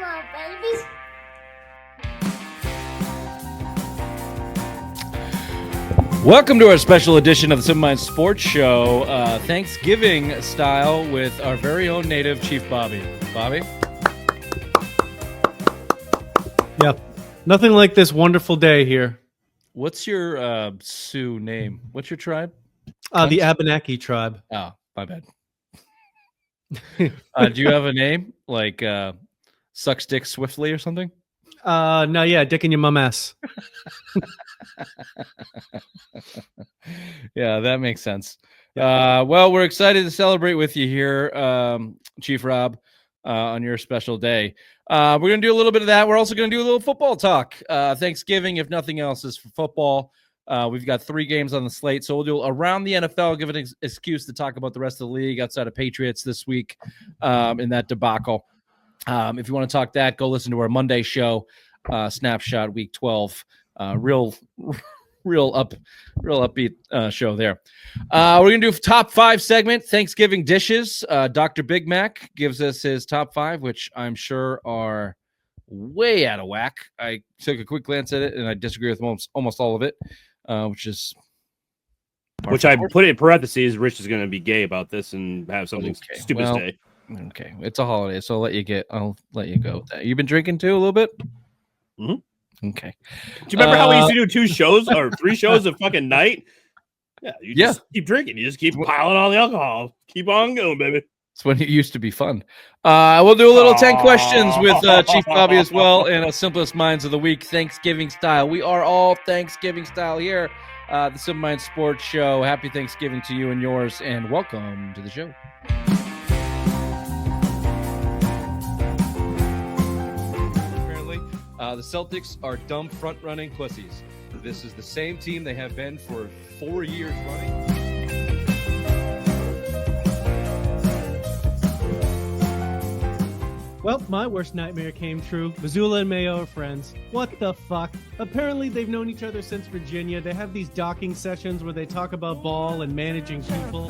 on, babies. Welcome to our special edition of the Simple Mind Sports Show, Thanksgiving style, with our very own native Chief Bobby. Bobby? Yeah, nothing like this wonderful day here. What's your Sioux name? What's your tribe? The Abenaki tribe. Oh, my bad. Do you have a name like Sucks Dick Swiftly or something? No, yeah, dick in your mum ass. Yeah, that makes sense. Well, we're excited to celebrate with you here, Chief Rob, on your special day. We're going to do a little bit of that. We're also going to do a little football talk. Thanksgiving, if nothing else, is for football. We've got 3 games on the slate, so we'll do around the NFL, give an excuse to talk about the rest of the league outside of Patriots this week in that debacle. If you want to talk that, go listen to our Monday show, Snapshot Week 12. Real upbeat show there. We're going to do top 5 segment, Thanksgiving dishes. Dr. Big Mac gives us his top 5, which I'm sure are way out of whack. I took a quick glance at it, and I disagree with almost all of it, which I put it in parentheses. Rich is going to be gay about this and have something stupid to say. Okay, it's a holiday, so I'll let you go with that. You've been drinking too a little bit? Mm-hmm. Okay. Do you remember how we used to do 2 shows or 3 shows a fucking night? Yeah, you just keep drinking. You just keep piling on the alcohol. Keep on going, baby. It's when it used to be fun. We'll do a little 10 questions with Chief Bobby as well, and a Simplest Minds of the Week, Thanksgiving style. We are all Thanksgiving style here. The Simple Mind Sports Show. Happy Thanksgiving to you and yours, and welcome to the show. The Celtics are dumb front-running pussies. This is the same team they have been for 4 years running. Well, my worst nightmare came true. Missoula and Mayo are friends. What the fuck? Apparently they've known each other since Virginia. They have these docking sessions where they talk about ball and managing people.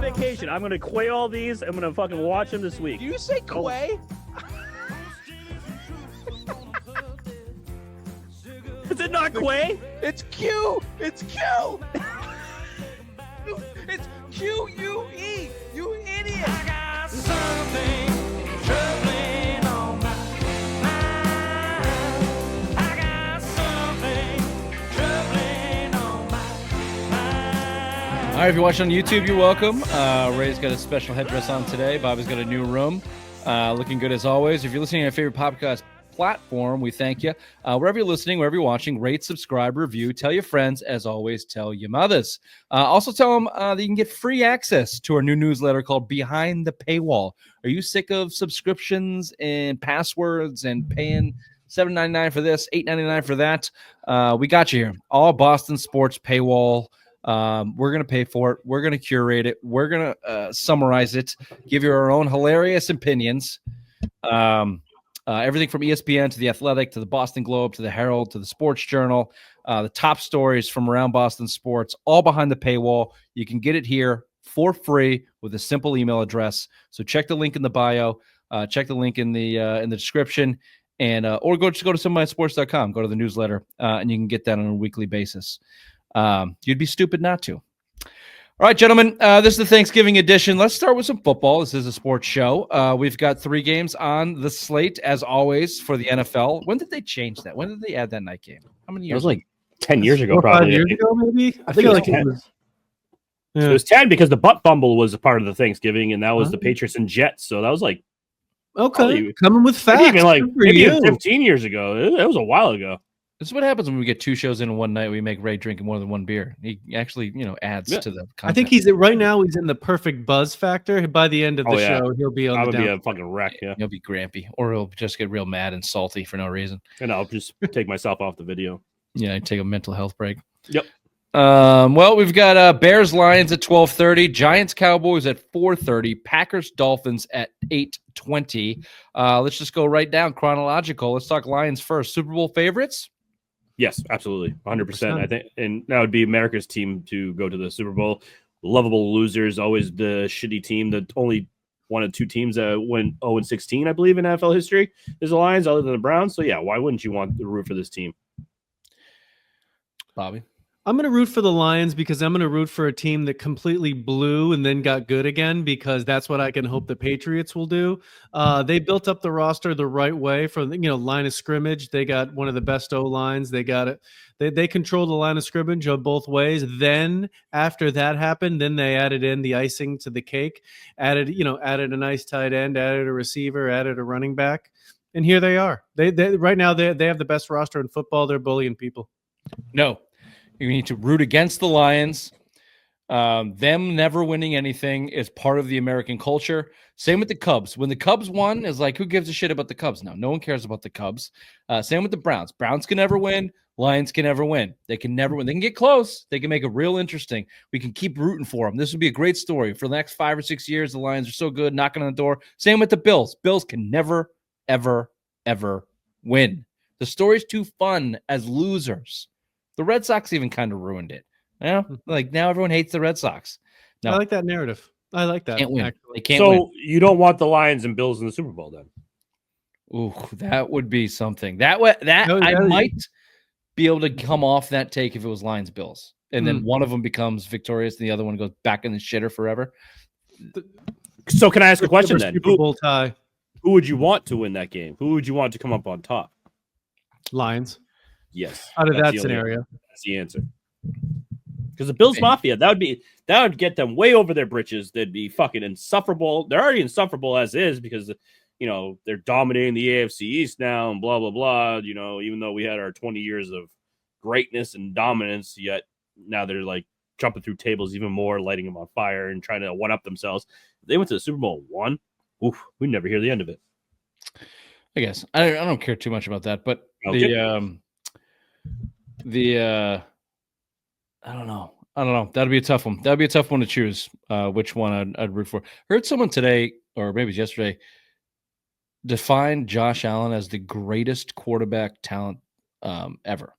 Vacation. I'm gonna quay all these. I'm gonna fucking watch them this week. Do you say quay? Is it not quay? It's Q. It's Q. It's Q-U-E. You idiot. I got something troubling on my mind. I got something troubling on my mind. All right, if you're watching on YouTube, you're welcome. Ray's got a special headdress on today. Bobby's got a new room. Looking good as always. If you're listening to your favorite podcast platform, we thank you. Wherever you're listening, wherever you're watching, rate, subscribe, review, tell your friends. As always, tell your mothers. Also tell them that you can get free access to our new newsletter called Behind the Paywall. Are you sick of subscriptions and passwords and paying $7.99 for this, $8.99 for that? We got you here. All Boston sports paywall. We're going to pay for it. We're going to curate it. We're going to summarize it, give you our own hilarious opinions. Everything from ESPN to The Athletic to the Boston Globe to the Herald to the Sports Journal, the top stories from around Boston sports, all behind the paywall. You can get it here for free with a simple email address. So check the link in the bio, check the link in the description, and or go to simplesmindsports.com. Go to the newsletter, and you can get that on a weekly basis. You'd be stupid not to. All right, gentlemen, this is the Thanksgiving edition. Let's start with some football. This is a sports show. We've got 3 games on the slate, as always, for the NFL. When did they change that? When did they add that night game? How many years? It was like 10 years ago, probably. 5 years ago, maybe? I feel like it was. Yeah. So it was 10 because the butt fumble was a part of the Thanksgiving, and that was the Patriots and Jets. So that was like coming with facts. Maybe 15 years ago. It was a while ago. This is what happens when we get 2 shows in one night. We make Ray drink more than 1 beer. He actually, adds to the content. I think he's right now. He's in the perfect buzz factor. By the end of the show, he'll be on the down. Be a fucking wreck. Yeah, he'll be grampy, or he'll just get real mad and salty for no reason. And I'll just take myself off the video. Yeah, take a mental health break. Yep. Well, we've got Bears Lions at 12:30, Giants Cowboys at 4:30, Packers Dolphins at 8:20. Let's just go right down chronological. Let's talk Lions first. Super Bowl favorites. Yes, absolutely. 100%. I think, and that would be America's team to go to the Super Bowl. lovable losers, always the shitty team, the only one of two teams that went 0-16, I believe, in NFL history is the Lions, other than the Browns. So yeah, why wouldn't you want to root for this team? Bobby? I'm going to root for the Lions because I'm going to root for a team that completely blew and then got good again, because that's what I can hope the Patriots will do. They built up the roster the right way from line of scrimmage. They got one of the best O-lines. They got it. They control the line of scrimmage of both ways. Then after that happened, then they added in the icing to the cake, added a nice tight end, added a receiver, added a running back. And here they are. They right now they have the best roster in football. They're bullying people. No. You need to root against the Lions. Them never winning anything is part of the American culture. Same with the Cubs. When the Cubs won, it's like, who gives a shit about the Cubs now? No one cares about the Cubs. Same with the Browns. Browns can never win. Lions can never win. They can never win. They can get close. They can make it real interesting. We can keep rooting for them. This would be a great story. For the next 5 or 6 years, the Lions are so good, knocking on the door. Same with the Bills. Bills can never, ever, ever win. The story's too fun as losers. The Red Sox even kind of ruined it. Like now everyone hates the Red Sox. No, I like that narrative. I like that. Can't win. They can't so win. You don't want the Lions and Bills in the Super Bowl then? Ooh, that would be something. I might be able to come off that take if it was Lions Bills, and then one of them becomes victorious and the other one goes back in the shitter forever. So can I ask a question then? Super Bowl tie. Who would you want to win that game? Who would you want to come up on top? Lions. Yes. Out of that scenario. That's the answer. Because the Bills Mafia, that would get them way over their britches. They'd be fucking insufferable. They're already insufferable as is because they're dominating the AFC East now and blah blah blah. Even though we had our 20 years of greatness and dominance, yet now they're like jumping through tables even more, lighting them on fire and trying to one up themselves. If they went to the Super Bowl and won, we'd never hear the end of it. I guess I don't care too much about that, but okay. I don't know. That'd be a tough one. That'd be a tough one to choose. Which one I'd root for. Heard someone today, or maybe yesterday, define Josh Allen as the greatest quarterback talent ever.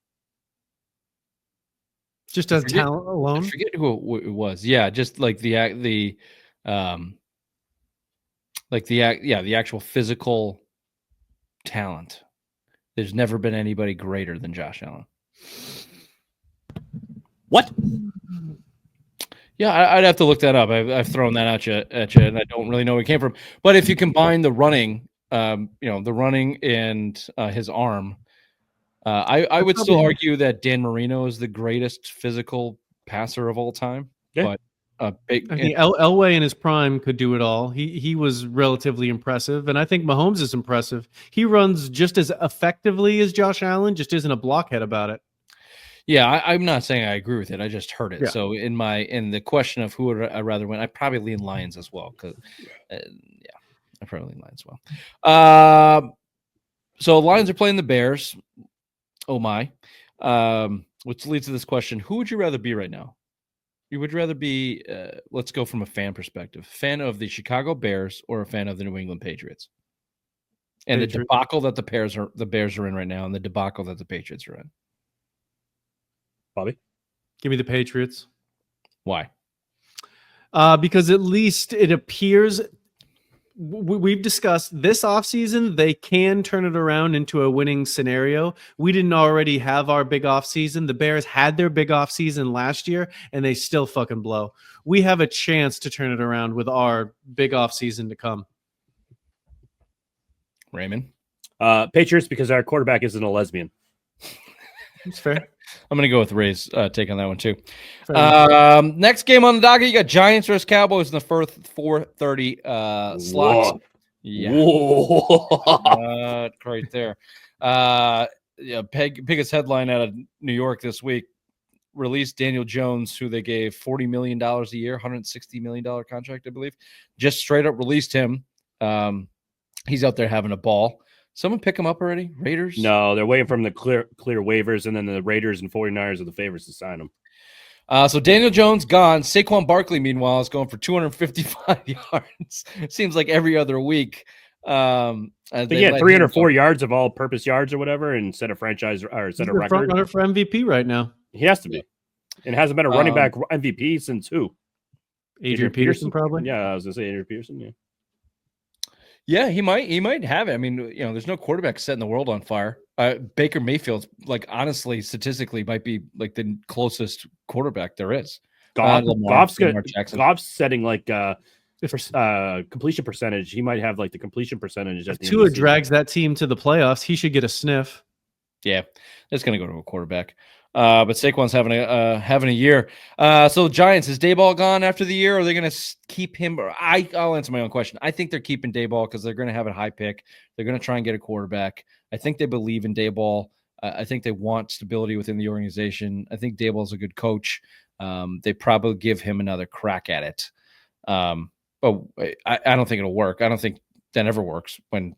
Just as talent alone. I forget who it was. Yeah, just like the actual physical talent. There's never been anybody greater than Josh Allen. What? Yeah, I'd have to look that up. I've thrown that at you, and I don't really know where it came from. But if you combine the running, the running and his arm, I would still argue that Dan Marino is the greatest physical passer of all time. Yeah. But Elway in his prime could do it all. He was relatively impressive, and I think Mahomes is impressive. He runs just as effectively as Josh Allen, just isn't a blockhead about it. Yeah, I'm not saying I agree with it. I just heard it. Yeah. So in the question of who would I rather win, I probably lean Lions as well. Because I probably lean Lions as well. So Lions are playing the Bears. Oh my! Which leads to this question: who would you rather be right now? You would rather be? Let's go from a fan perspective: fan of the Chicago Bears or a fan of the New England Patriots? And the debacle that the Bears are in right now, and the debacle that the Patriots are in. Bobby? Give me the Patriots. Why? Because at least it appears we've discussed this offseason, they can turn it around into a winning scenario. We didn't already have our big offseason. The Bears had their big offseason last year, and they still fucking blow. We have a chance to turn it around with our big offseason to come. Raymond? Patriots, because our quarterback isn't a lesbian. That's fair. I'm going to go with Ray's take on that one, too. Next game on the docket, you got Giants versus Cowboys in the first 4:30 slots. Whoa. Yeah. Whoa. Right there. Biggest headline out of New York this week, released Daniel Jones, who they gave $40 million a year, $160 million contract, I believe. Just straight up released him. He's out there having a ball. Someone pick him up already? Raiders? No, they're waiting for him to clear waivers, and then the Raiders and 49ers are the favorites to sign him. So Daniel Jones gone. Saquon Barkley, meanwhile, is going for 255 yards. It seems like every other week. But yeah, 304 yards of all-purpose yards or whatever, and set a franchise or set a record. Front runner for MVP right now. He has to be. And hasn't been a running back MVP since who? Adrian Peterson, probably. Yeah, I was gonna say Adrian Peterson. Yeah. Yeah, he might have it. I mean, there's no quarterback setting the world on fire. Baker Mayfield's honestly, statistically, might be the closest quarterback there is. Lamar Jackson. Goff's setting completion percentage. He might have the completion percentage. If Tua drags that team to the playoffs, he should get a sniff. Yeah, it's going to go to a quarterback. But Saquon's having a year. So Giants, is Dayball gone after the year? Or are they going to keep him? I'll answer my own question. I think they're keeping Dayball because they're going to have a high pick. They're going to try and get a quarterback. I think they believe in Dayball. I think they want stability within the organization. I think Dayball's a good coach. They probably give him another crack at it. But I don't think it'll work. I don't think that ever works when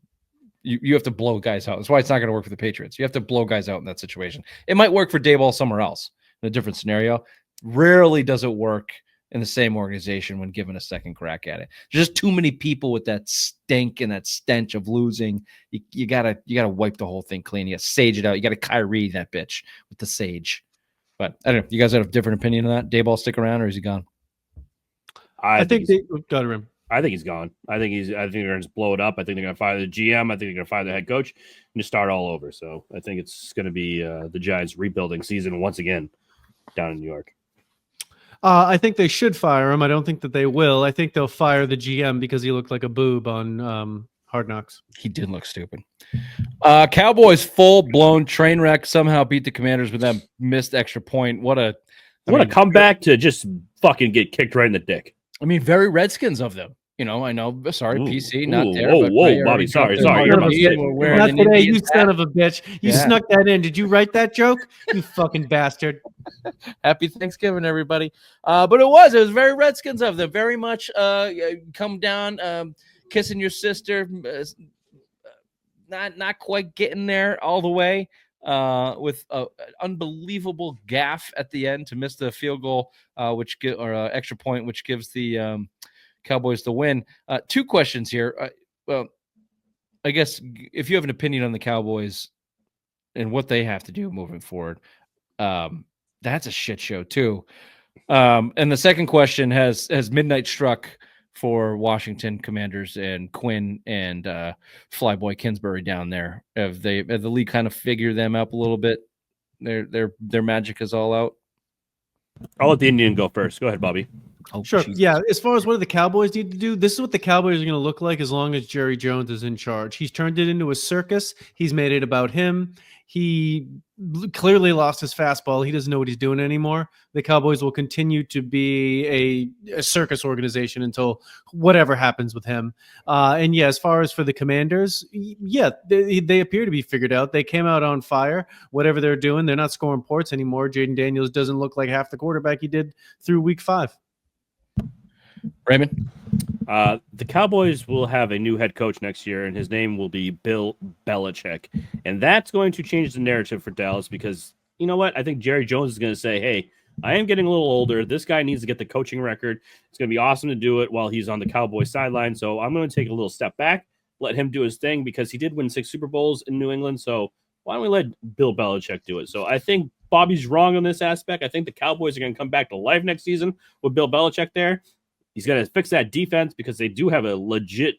you have to blow guys out. That's why it's not going to work for the Patriots. You have to blow guys out in that situation. It might work for Dayball somewhere else in a different scenario. Rarely does it work in the same organization when given a second crack at it. There's just too many people with that stink and that stench of losing. You gotta wipe the whole thing clean. You gotta sage it out. You gotta Kyrie that bitch with the sage. But I don't know. You guys have a different opinion on that? Dayball stick around or is he gone? I think they got him. I think he's gone. I think they're going to just blow it up. I think they're going to fire the GM. I think they're going to fire the head coach and just start all over. So I think it's going to be the Giants rebuilding season once again down in New York. I think they should fire him. I don't think that they will. I think they'll fire the GM because he looked like a boob on Hard Knocks. He did look stupid. Cowboys full-blown train wreck somehow beat the Commanders with that missed extra point. What a comeback to just fucking get kicked right in the dick. I mean, very Redskins of them. I know. Sorry, PC, not there. Whoa, Bobby. Sorry. You're about to say not today, you son of a bitch. You snuck that in. Did you write that joke? You fucking bastard. Happy Thanksgiving, everybody. But it was very Redskins of them. Very much come down, kissing your sister, not quite getting there all the way. With an unbelievable gaffe at the end to miss the field goal, or extra point, which gives the Cowboys the win. Two questions here. Well, I guess if you have an opinion on the Cowboys and what they have to do moving forward, that's a shit show too. And the second question has midnight struck for Washington Commanders and Quinn and Flyboy Kingsbury down there. Have the league kind of figured them up a little bit? Their magic is all out. I'll let the Indian go first. Go ahead, Bobby. Oh, sure. Jesus. Yeah. As far as what do the Cowboys need to do, this is what the Cowboys are going to look like as long as Jerry Jones is in charge. He's turned it into a circus. He's made it about him. He clearly lost his fastball. He doesn't know what he's doing anymore. The Cowboys will continue to be a circus organization until whatever happens with him. And yeah, as far as for the Commanders, yeah, they appear to be figured out. They came out on fire. Whatever they're doing, they're not scoring points anymore. Jaden Daniels doesn't look like half the quarterback he did through week 5. Raymond? The Cowboys will have a new head coach next year, and his name will be Bill Belichick. And that's going to change the narrative for Dallas because, you know what? I think Jerry Jones is going to say, hey, I am getting a little older. This guy needs to get the coaching record. It's going to be awesome to do it while he's on the Cowboys sideline. So I'm going to take a little step back, let him do his thing because he did win 6 Super Bowls in New England. So why don't we let Bill Belichick do it? So I think Bobby's wrong on this aspect. I think the Cowboys are going to come back to life next season with Bill Belichick there. He's going to fix that defense because they do have a legit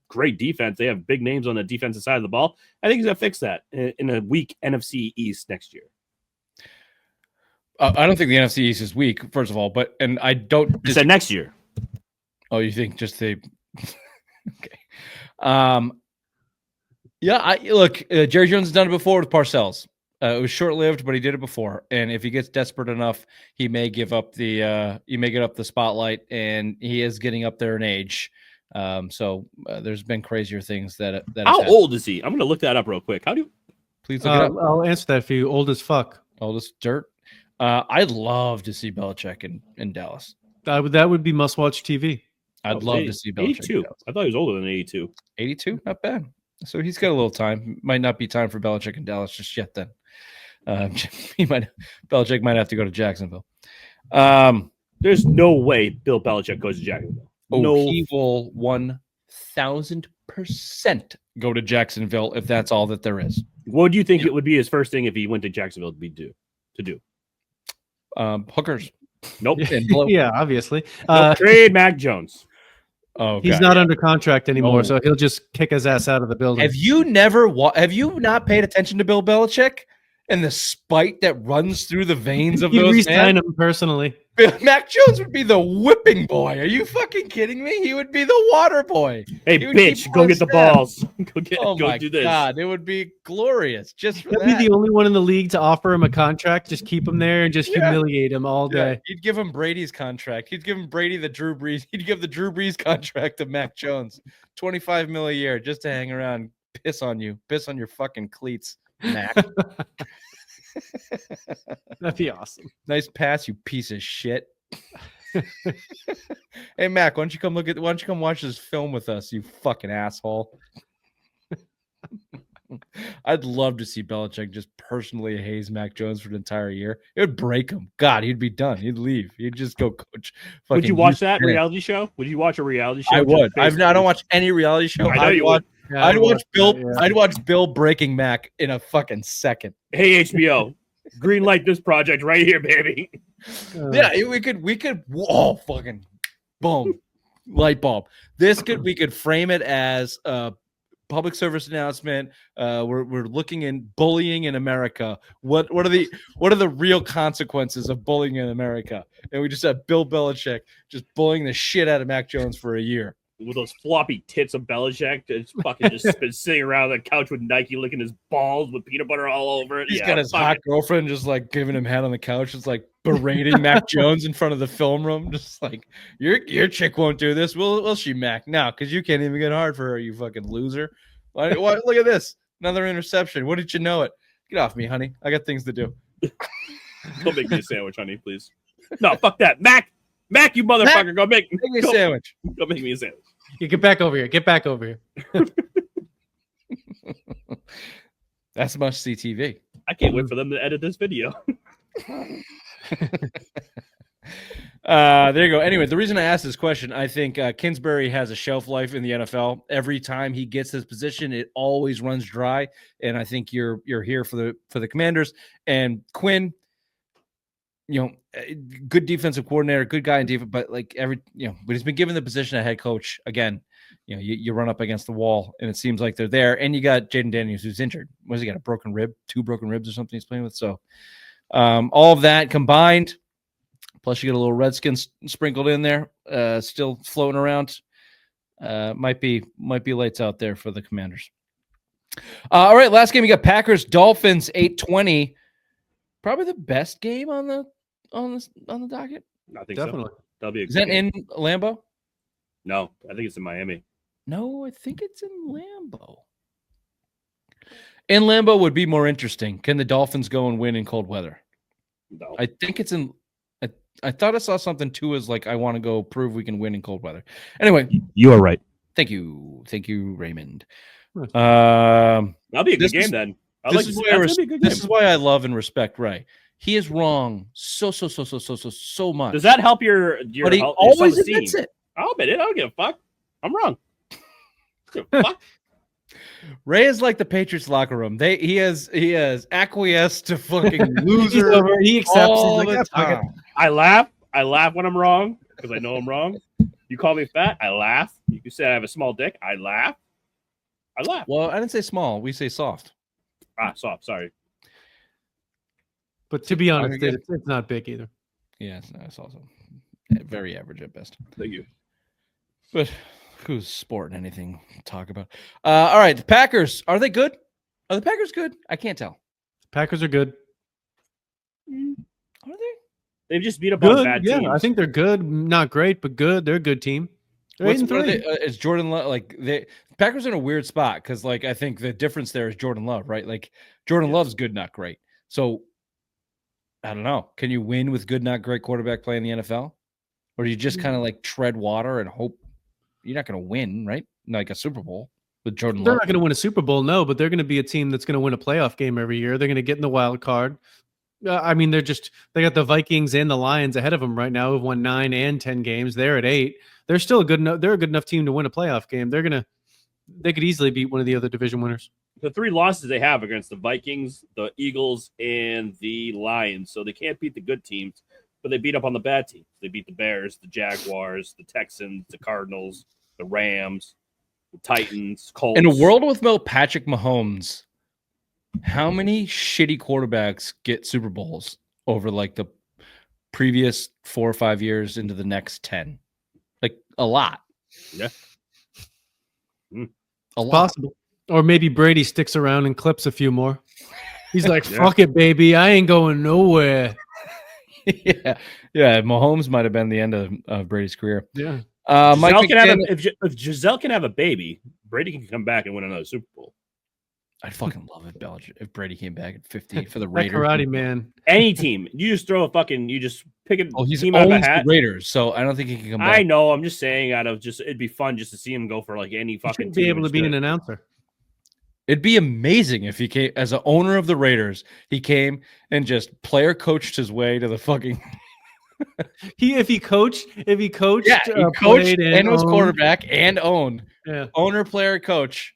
great defense. They have big names on the defensive side of the ball. I think he's going to fix that in a weak NFC East next year. I don't think the NFC East is weak, first of all, and I don't. You said next year. Oh, you think just the okay? Yeah, look. Jerry Jones has done it before with Parcells. It was short-lived, but he did it before. And if he gets desperate enough, he may give up the spotlight. And he is getting up there in age. So there's been crazier things that. How old is he? I'm going to look that up real quick. How do you? Please look it up. I'll answer that for you. Old as fuck. Old as dirt. I'd love to see Belichick in Dallas. That would be must-watch TV. I'd love to see Belichick. 82. I thought he was older than 82. 82, not bad. So he's got a little time. Might not be time for Belichick in Dallas just yet. Then. Belichick might have to go to Jacksonville. There's no way Bill Belichick goes to Jacksonville. He will 1,000% go to Jacksonville if that's all that there is. What do you think it would be his first thing if he went to Jacksonville to do? Hookers. Nope. And blow- Yeah, obviously. Nope. Trade Mac Jones. Oh, He's God, not yeah. under contract anymore, No. so he'll just kick his ass out of the building. Have you not paid attention to Bill Belichick and the spite that runs through the veins of He'd those re-sign men? him personally. Mac Jones would be the whipping boy. Are you fucking kidding me? He would be the water boy. Hey, He would keep bitch, him go on get the staff. balls. Oh Go my do this. God, it would be glorious just for He'll that. be the only one in the league to offer him a contract. Just keep him there and just Yeah. humiliate him all Yeah, day. he'd give him Brady's contract. He'd give him Brady the Drew Brees. He'd give the Drew Brees contract to Mac Jones, $25 million a year just to hang around, piss on you, piss on your fucking cleats, Mac. That'd be awesome. Nice pass, you piece of shit. Hey Mac, why don't you come watch this film with us, you fucking asshole? I'd love to see Belichick just personally haze Mac Jones for an entire year. It would break him. God, he'd be done. He'd leave. He'd just go coach. Would you fucking watch that Houston. reality show? Would you watch a reality show? I just would. based I on- don't watch any reality show. I know you would. Yeah, I'd watch Bill. that, yeah. I'd watch Bill breaking Mac in a fucking second. Hey, HBO, green light this project right here, baby. Yeah, we could. Oh, fucking boom, light bulb. We could frame it as a public service announcement. We're looking in bullying in America. What are the real consequences of bullying in America? And we just have Bill Belichick just bullying the shit out of Mac Jones for a year. With those floppy tits of Belichick, just been sitting around the couch with Nike licking his balls with peanut butter all over it. He's Yeah, got his fuck hot it. girlfriend just like giving him head on the couch. It's like berating Mac Jones in front of the film room. Just like your chick won't do this. Will she, Mac? No, because you can't even get hard for her, you fucking loser. Why, look at this. Another interception. What did you know it? Get off me, honey. I got things to do. Go make me a sandwich, honey, please. No, fuck that. Mac, you motherfucker, go make Make me a go, sandwich. go make me a sandwich. You get back over here. Get back over here. That's must see TV. I can't wait for them to edit this video. There you go. Anyway, the reason I asked this question, I think Kingsbury has a shelf life in the NFL. Every time he gets this position, it always runs dry. And I think you're here for the Commanders. And Quinn, good defensive coordinator, good guy in defense, but but he's been given the position of head coach again. You run up against the wall, and it seems like they're there. And you got Jaden Daniels, who's injured. What has he got? A broken rib, 2 broken ribs or something he's playing with. So all of that combined, plus you get a little Redskins sprinkled in there, still floating around. Might be lights out there for the Commanders. All right, last game you got Packers Dolphins 8:20. Probably the best game on the docket. I think Definitely. so. That'll be a Is good that game. in Lambeau? No, I think it's in Miami. No, I think it's in Lambeau. In Lambeau would be more interesting. Can the Dolphins go and win in cold weather? No. I think it's in. I thought I saw something too. As like I want to go prove we can win in cold weather. Anyway, You are right. thank you, Raymond. That'll be a good This game is- then. This is why That's gonna be a good this game. is why I love and respect Ray. He is wrong so much. Does that help your But he your always self-esteem? admits it. I'll admit it. I don't give a fuck. I'm wrong. Give a fuck. Ray is like the Patriots locker room. He has acquiesced to fucking He's loser over it. He accepts. all He's like, the "Yeah, fuck it." time. I laugh when I'm wrong because I know I'm wrong. You call me fat, I laugh. You say I have a small dick, I laugh. Well, I didn't say small. We say soft. Soft. Sorry. But to be honest, Okay. it's not big either. Yeah, it's also very average at best. Thank you. But who's sporting anything to talk about? All right, the Packers. Are they good? Are the Packers good? I can't tell. Packers are good. Are they? They've just beat up on Good. bad Yeah, teams. I think they're good. Not great, but good. They're a good team. They're 8-3. Is Jordan Love like the Packers are in a weird spot because like I think the difference there is Jordan Love, right? Like Jordan Love's good, not great. So I don't know. Can you win with good, not great quarterback play in the NFL, or do you just kind of like tread water and hope you're not going to win, right? Like a Super Bowl with Jordan They're Love. not going to win a Super Bowl, no, but they're going to be a team that's going to win a playoff game every year. They're going to get in the wild card. I mean, they got the Vikings and the Lions ahead of them right now, who've won 9 and 10 games. They're at 8. They're still a good enough team to win a playoff game. They could easily beat one of the other division winners. The 3 losses they have against the Vikings, the Eagles, and the Lions. So they can't beat the good teams. but they beat up on the bad teams. They beat the Bears, the Jaguars, the Texans, the Cardinals, the Rams, the Titans, Colts. In a world without Patrick Mahomes, how many shitty quarterbacks get Super Bowls over like the previous 4 or 5 years into the next 10? Like a lot. Yeah. A lot. Possible. Or maybe Brady sticks around and clips a few more. He's like, Yeah. fuck it, baby. I ain't going nowhere. Yeah. Mahomes might have been the end of Brady's career. Yeah. Mike Giselle can have McDaniel, if Giselle can have a baby, Brady can come back and win another Super Bowl. I'd fucking love it, Belichick, if Brady came back at 50 for the That Raiders. karate man. Any team, you just throw you just pick a Oh, he's team out of a owns the hat. Raiders, so I don't think he can come back. I know. I'm just saying, it'd be fun just to see him go for like any He fucking should be team able to and be just an do it. announcer. It'd be amazing if he came as an owner of the Raiders. He came and just player coached his way to the fucking If he coached, he coached played and was owned. quarterback and owned. Yeah. Owner, player, coach.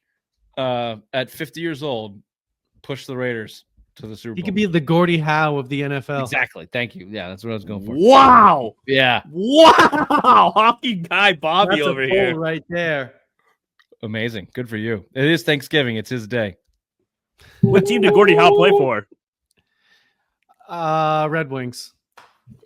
At 50 years old, push the Raiders to the Super Bowl. He could be the Gordie Howe of the NFL. Exactly. Thank you. Yeah, that's what I was going for. Wow! Yeah, Wow! Hockey guy Bobby That's over a here. poll right there. amazing. Good for you. It is Thanksgiving. It's his day. What team did Gordie Howe play for? Red Wings.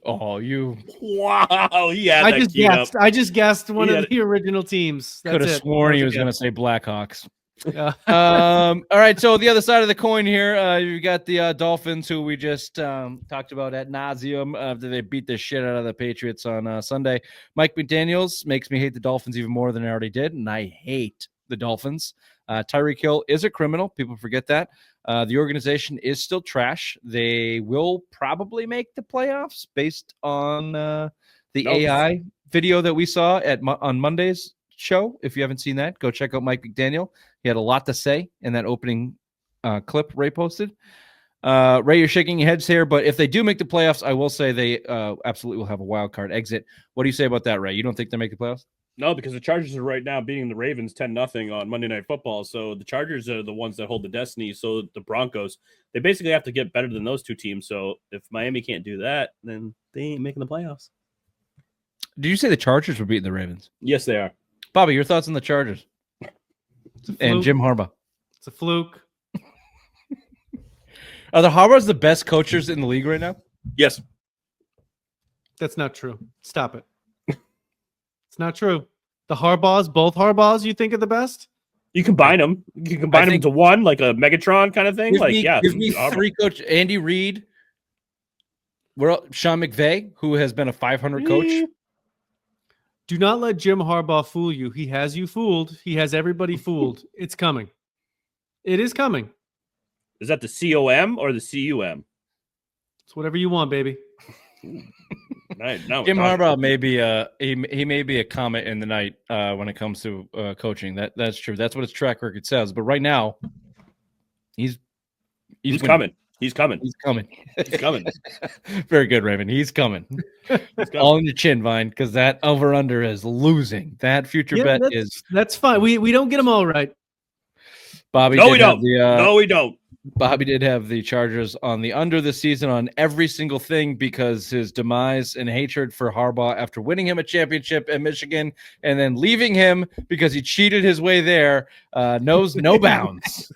Oh, you Wow! He had I that just queued up. guessed. I just guessed one He of had- the original teams. could have sworn he was going to say Blackhawks. to. All right, so the other side of the coin here, you've got the Dolphins, who we just talked about ad nauseum after they beat the shit out of the Patriots on Sunday. Mike McDaniels makes me hate the Dolphins even more than I already did, and I hate the Dolphins. Tyreek Hill is a criminal. People forget that. The organization is still trash. They will probably make the playoffs based on the Nope. AI video that we saw on Monday's show. If you haven't seen that, go check out Mike McDaniel. He had a lot to say in that opening clip Ray posted. Ray, you're shaking your heads here, but if they do make the playoffs, I will say they absolutely will have a wild card exit. What do you say about that, Ray? You don't think they make the playoffs? No, because the Chargers are right now beating the Ravens 10-0 on Monday Night Football. So the Chargers are the ones that hold the destiny. So the Broncos, they basically have to get better than those two teams. So if Miami can't do that, then they ain't making the playoffs. Did you say the Chargers were beating the Ravens? Yes, they are. Bobby, your thoughts on the Chargers It's a and fluke. Jim Harbaugh? It's a fluke. Are the Harbaughs the best coaches in the league right now? Yes. That's not true. Stop it. It's not true. The Harbaughs, both Harbaughs, you think are the best? You combine them. You can combine them think- into one, like a Megatron kind of thing. Give me Auburn. three coach. Andy Reid. Sean McVay, who has been a 500 coach. Do not let Jim Harbaugh fool you. He has you fooled. He has everybody fooled. It's coming. It is coming. Is that the COM or the CUM? It's whatever you want, baby. No, Jim Harbaugh may be he may be a comet in the night when it comes to coaching. That's true. That's what his track record says. But right now, he's He's winning. coming. He's coming. He's coming. He's coming. Very good, Raven. He's coming. He's coming. All in your chin, Vine, because that over under is losing. That future Yeah, bet that's, is that's fine. We don't get them all right. Bobby. No, did we have don't. The, No, we don't. Bobby did have the Chargers on the under this season on every single thing because his demise and hatred for Harbaugh after winning him a championship at Michigan and then leaving him because he cheated his way there knows no bounds.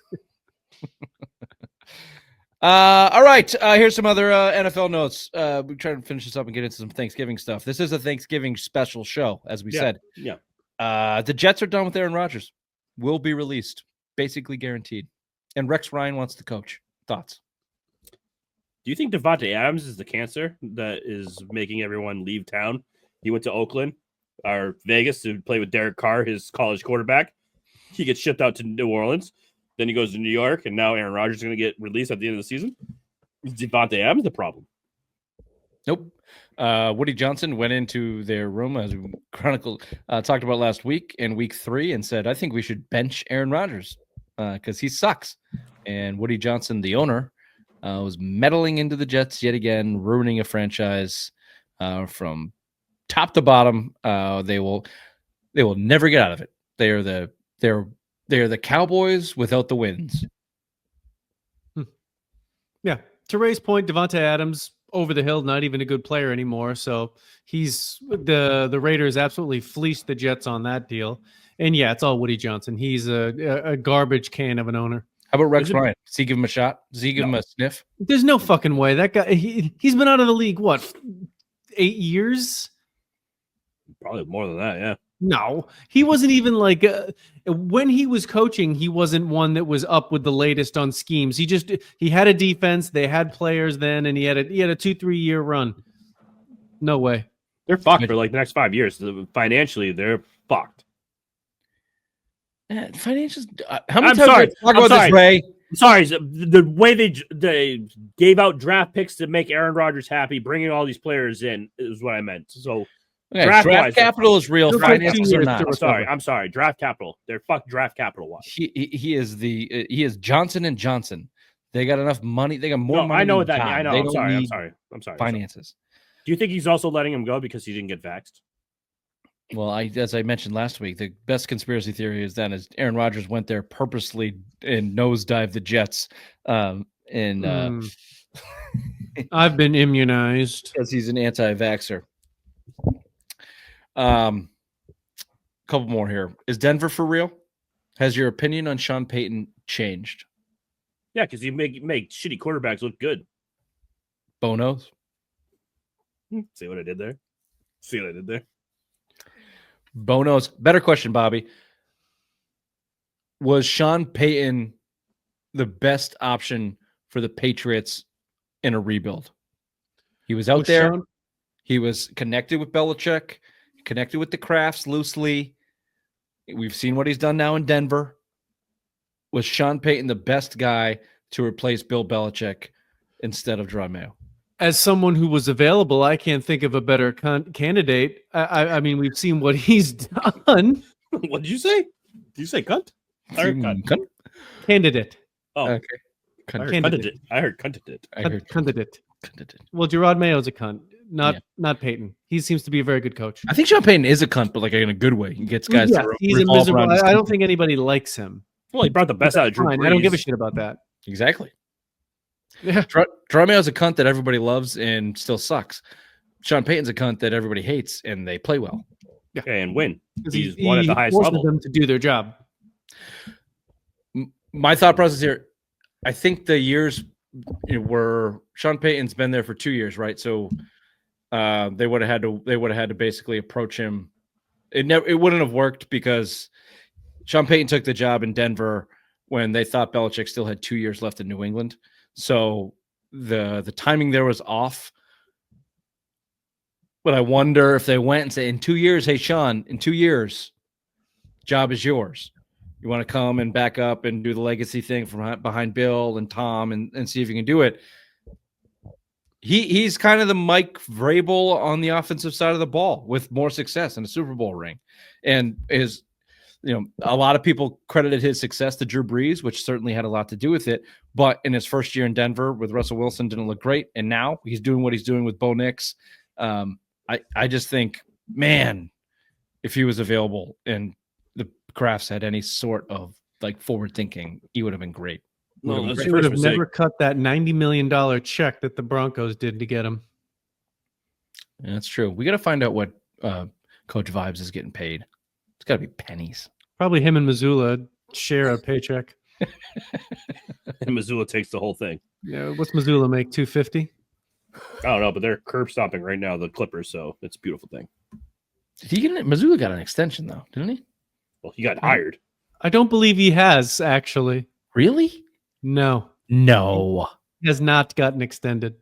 All right. Here's some other NFL notes. We try to finish this up and get into some Thanksgiving stuff. This is a Thanksgiving special show, as we said. Yeah. The Jets are done with Aaron Rodgers. Will be released, basically guaranteed. And Rex Ryan wants to coach. Thoughts? Do you think Devontae Adams is the cancer that is making everyone leave town? He went to Oakland or Vegas to play with Derek Carr, his college quarterback. He gets shipped out to New Orleans. Then he goes to New York, and now Aaron Rodgers is going to get released at the end of the season. Is Devontae Adams the problem? Nope. Woody Johnson went into their room, as we talked about last week in week 3, and said, I think we should bench Aaron Rodgers because he sucks. And Woody Johnson, the owner, was meddling into the Jets yet again, ruining a franchise from top to bottom. They will never get out of it. They're the Cowboys without the wins. Yeah. To Ray's point, Devontae Adams over the hill, not even a good player anymore. So he's the Raiders absolutely fleeced the Jets on that deal. And yeah, it's all Woody Johnson. He's a garbage can of an owner. How about Rex Is it- Ryan? Does he give him a shot? Does he give him a sniff? There's no fucking way that guy. He's been out of the league what 8 years? Probably more than that. Yeah. No, he wasn't even like when he was coaching. He wasn't one that was up with the latest on schemes. He had a defense. They had players then, and he had a 2-3 year run. No way. They're fucked for like the next 5 years. Financially, they're fucked. Financials. How many I'm times sorry. did I talk I'm about sorry. this, Ray? I'm sorry, the way they gave out draft picks to make Aaron Rodgers happy, bringing all these players in is what I meant. So Okay, Draft-wise, draft capital is real. It'll take Finances 2 are years not. to I'm sorry. Draft capital. They're fucked draft capital wise. He is Johnson and Johnson. They got enough money. They got more No, money. I know than what that means. John. I know. They I'm don't sorry. I'm need sorry. I'm sorry. finances. Do you think he's also letting him go because he didn't get vaxxed? Well, as I mentioned last week, the best conspiracy theory is Aaron Rodgers went there purposely and nosedived the Jets. I've been immunized. Because he's an anti-vaxxer. Couple more here. Is Denver for real? Has your opinion on Sean Payton changed? Yeah, because you make shitty quarterbacks look good. Bonos? See what I did there? See what I did there? Bonos. Better question, Bobby. Was Sean Payton the best option for the Patriots in a rebuild? He was out there. He was connected with Belichick, connected with the Crafts loosely. We've seen what he's done now in Denver. Was Sean Payton the best guy to replace Bill Belichick instead of Jerome Mayo? As someone who was available, I can't think of a better candidate. I mean, we've seen what he's done. What did you say? Did you say cunt? I heard cunt. Candidate. Oh, Okay. I heard Candidate. cunted. I heard cunted. I heard Candidate. candidate. Well, Gerard Mayo's a cunt, not Peyton. He seems to be a very good coach. I think Sean Payton is a cunt, but like in a good way. He gets guys Yeah, to he's a revolve miserable. around his I don't team. think anybody likes him. Well, he brought the best out of Drew Fine, Brees. I don't give a shit about that. Exactly. Yeah. Jerome Mayo's a cunt that everybody loves and still sucks. Sean Payton's a cunt that everybody hates and they play well. Okay, and win. 'Cause He's won at the highest forces level. them to do their job. My thought process here, I think the years were Sean Payton's been there for 2 years, right? So they would have had to basically approach him. It wouldn't have worked because Sean Payton took the job in Denver when they thought Belichick still had 2 years left in New England. So the timing there was off. But I wonder if they went and said, in 2 years, hey, Sean, in 2 years, job is yours. You want to come and back up and do the legacy thing from behind Bill and Tom and see if you can do it. He's kind of the Mike Vrabel on the offensive side of the ball with more success and a Super Bowl ring. And a lot of people credited his success to Drew Brees, which certainly had a lot to do with it. But in his first year in Denver with Russell Wilson, didn't look great. And now he's doing what he's doing with Bo Nix. I just think, man, if he was available and the Crafts had any sort of like forward thinking, he would have been great. Well, that's They would have Christmas never Day. cut that $90 million check that the Broncos did to get him. Yeah, that's true. We got to find out what Coach Vibes is getting paid. It's got to be pennies. Probably him and Missoula share a paycheck. And Missoula takes the whole thing. Yeah, what's Missoula make? $250? I don't know, but they're curb stomping right now, the Clippers, so it's a beautiful thing. Did he get Missoula got an extension though, didn't he? Well, he got hired. I don't believe he has actually. Really? No, No. he has not gotten extended.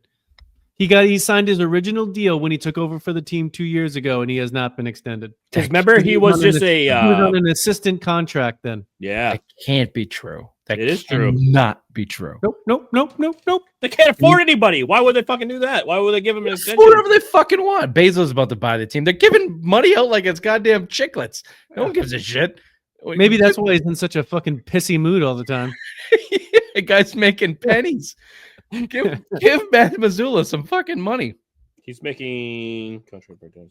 He signed his original deal when he took over for the team 2 years ago, and he has not been extended. Because remember, he was just he was on an assistant contract then. yeah. That can't be true. That It is true. Not be true. Nope. They can't afford anybody. Why would they fucking do that? Why would they give him an Do extension? whatever they fucking want. Bezos about to buy the team. They're giving money out like it's goddamn chicklets. No one gives a shit. Maybe that's why he's in such a fucking pissy mood all the time. The guy's making pennies. Give Matt Missoula some fucking money. He's making contract breakdowns.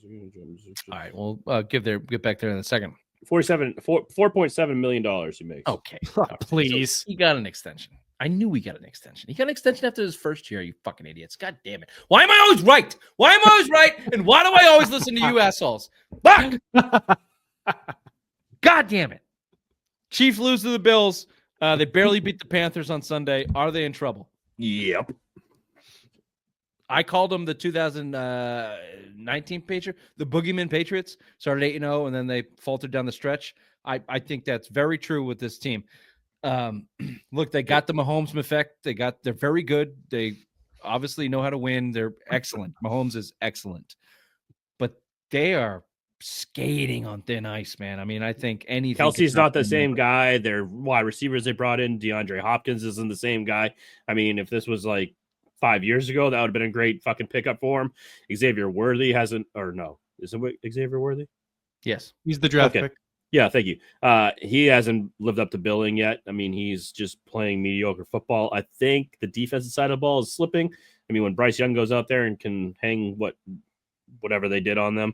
All right, we'll get back there in a second. $4.7 million he makes. Okay, Please. he got an extension. I knew he got an extension. He got an extension after his first year, you fucking idiots. God damn it. Why am I always right? Why am I always right? And why do I always listen to you assholes? Fuck! God damn it. Chiefs lose to the Bills. They barely beat the Panthers on Sunday. Are they in trouble? Yep. I called them the 2019 Patriots, the Boogeyman Patriots. Started 8-0, and then they faltered down the stretch. I think that's very true with this team. Look, they got the Mahomes effect. They're very good. They obviously know how to win. They're excellent. Mahomes is excellent, but they are skating on thin ice, man. I mean, I think anything. Kelsey's not the same guy. Their wide receivers they brought in, DeAndre Hopkins isn't the same guy. I mean, if this was like 5 years ago, that would have been a great fucking pickup for him. Xavier Worthy hasn't, or no, isn't Xavier Worthy? Yes, He's the draft pick. Yeah, thank you. He hasn't lived up to billing yet. I mean, he's just playing mediocre football. I think the defensive side of the ball is slipping. I mean, when Bryce Young goes out there and can hang whatever they did on them,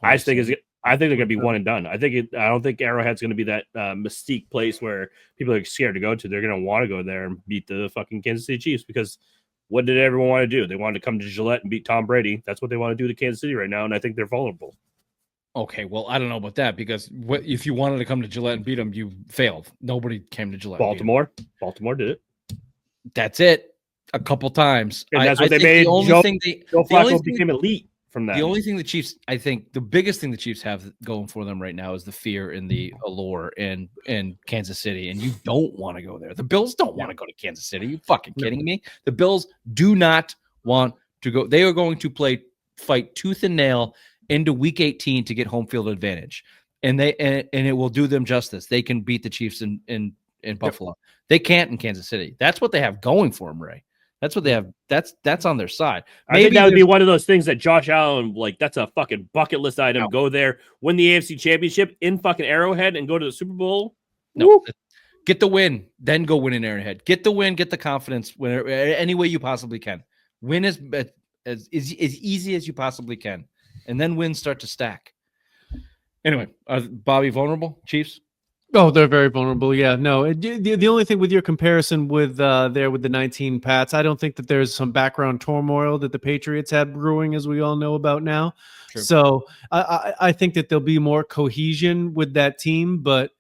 I think they're going to be one and done. I don't think Arrowhead's going to be that mystique place where people are scared to go to. They're going to want to go there and beat the fucking Kansas City Chiefs because what did everyone want to do? They wanted to come to Gillette and beat Tom Brady. That's what they want to do to Kansas City right now, and I think they're vulnerable. Okay, well, I don't know about that because if you wanted to come to Gillette and beat them, you failed. Nobody came to Gillette. Baltimore did it. That's it. A couple times. And that's what they made. Joe Flacco became elite from that. The only thing the Chiefs, I think, the biggest thing the Chiefs have going for them right now is the fear and the allure in Kansas City, and you don't want to go there. The Bills don't want to go to Kansas City. Are you fucking kidding me? The Bills do not want to go. They are going to fight tooth and nail into Week 18 to get home field advantage, and it will do them justice. They can beat the Chiefs in Buffalo. They can't in Kansas City. That's what they have going for them, Ray. That's what they have. That's on their side. Maybe I think that would be one of those things that Josh Allen, like, that's a fucking bucket list item. No. Go there, win the AFC Championship in fucking Arrowhead, and go to the Super Bowl. No, woo. Get the win, then go win in Arrowhead. Get the win, get the confidence, any way you possibly can. Win as easy as you possibly can, and then wins start to stack. Anyway, Bobby vulnerable Chiefs. Oh, they're very vulnerable. Yeah, no. The only thing with your comparison with the 19 Pats, I don't think that there's some background turmoil that the Patriots had brewing, as we all know about now. True. So I think that there'll be more cohesion with that team, but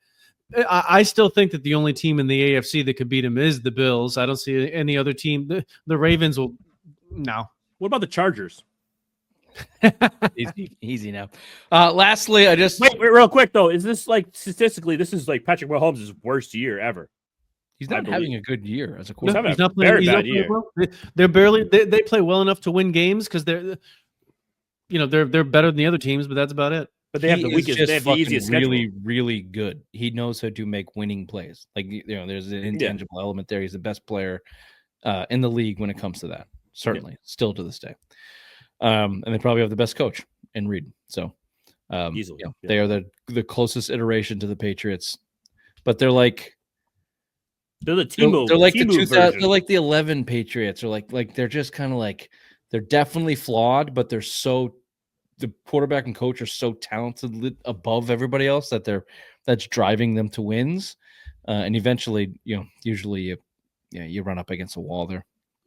I still think that the only team in the AFC that could beat them is the Bills. I don't see any other team. The Ravens will. No. What about the Chargers? Easy now. Lastly, I just wait real quick though. Is this like statistically? This is like Patrick Mahomes' worst year ever. He's not having a good year as a quarterback. He's not playing, very bad year. Well. They're barely. They play well enough to win games because they're better than the other teams, but that's about it. But they have the weakest. They have the easiest really, schedule. really good. He knows how to make winning plays. Like there's an intangible element there. He's the best player in the league when it comes to that. Certainly, still to this day. And they probably have the best coach in Reed. So easily, they are the closest iteration to the Patriots, but they're the Timo. They're like the 2000. They're like the 11 Patriots, or like they're just kind of like they're definitely flawed, but they're so the quarterback and coach are so talented above everybody else that's driving them to wins, and eventually, usually you run up against a wall there.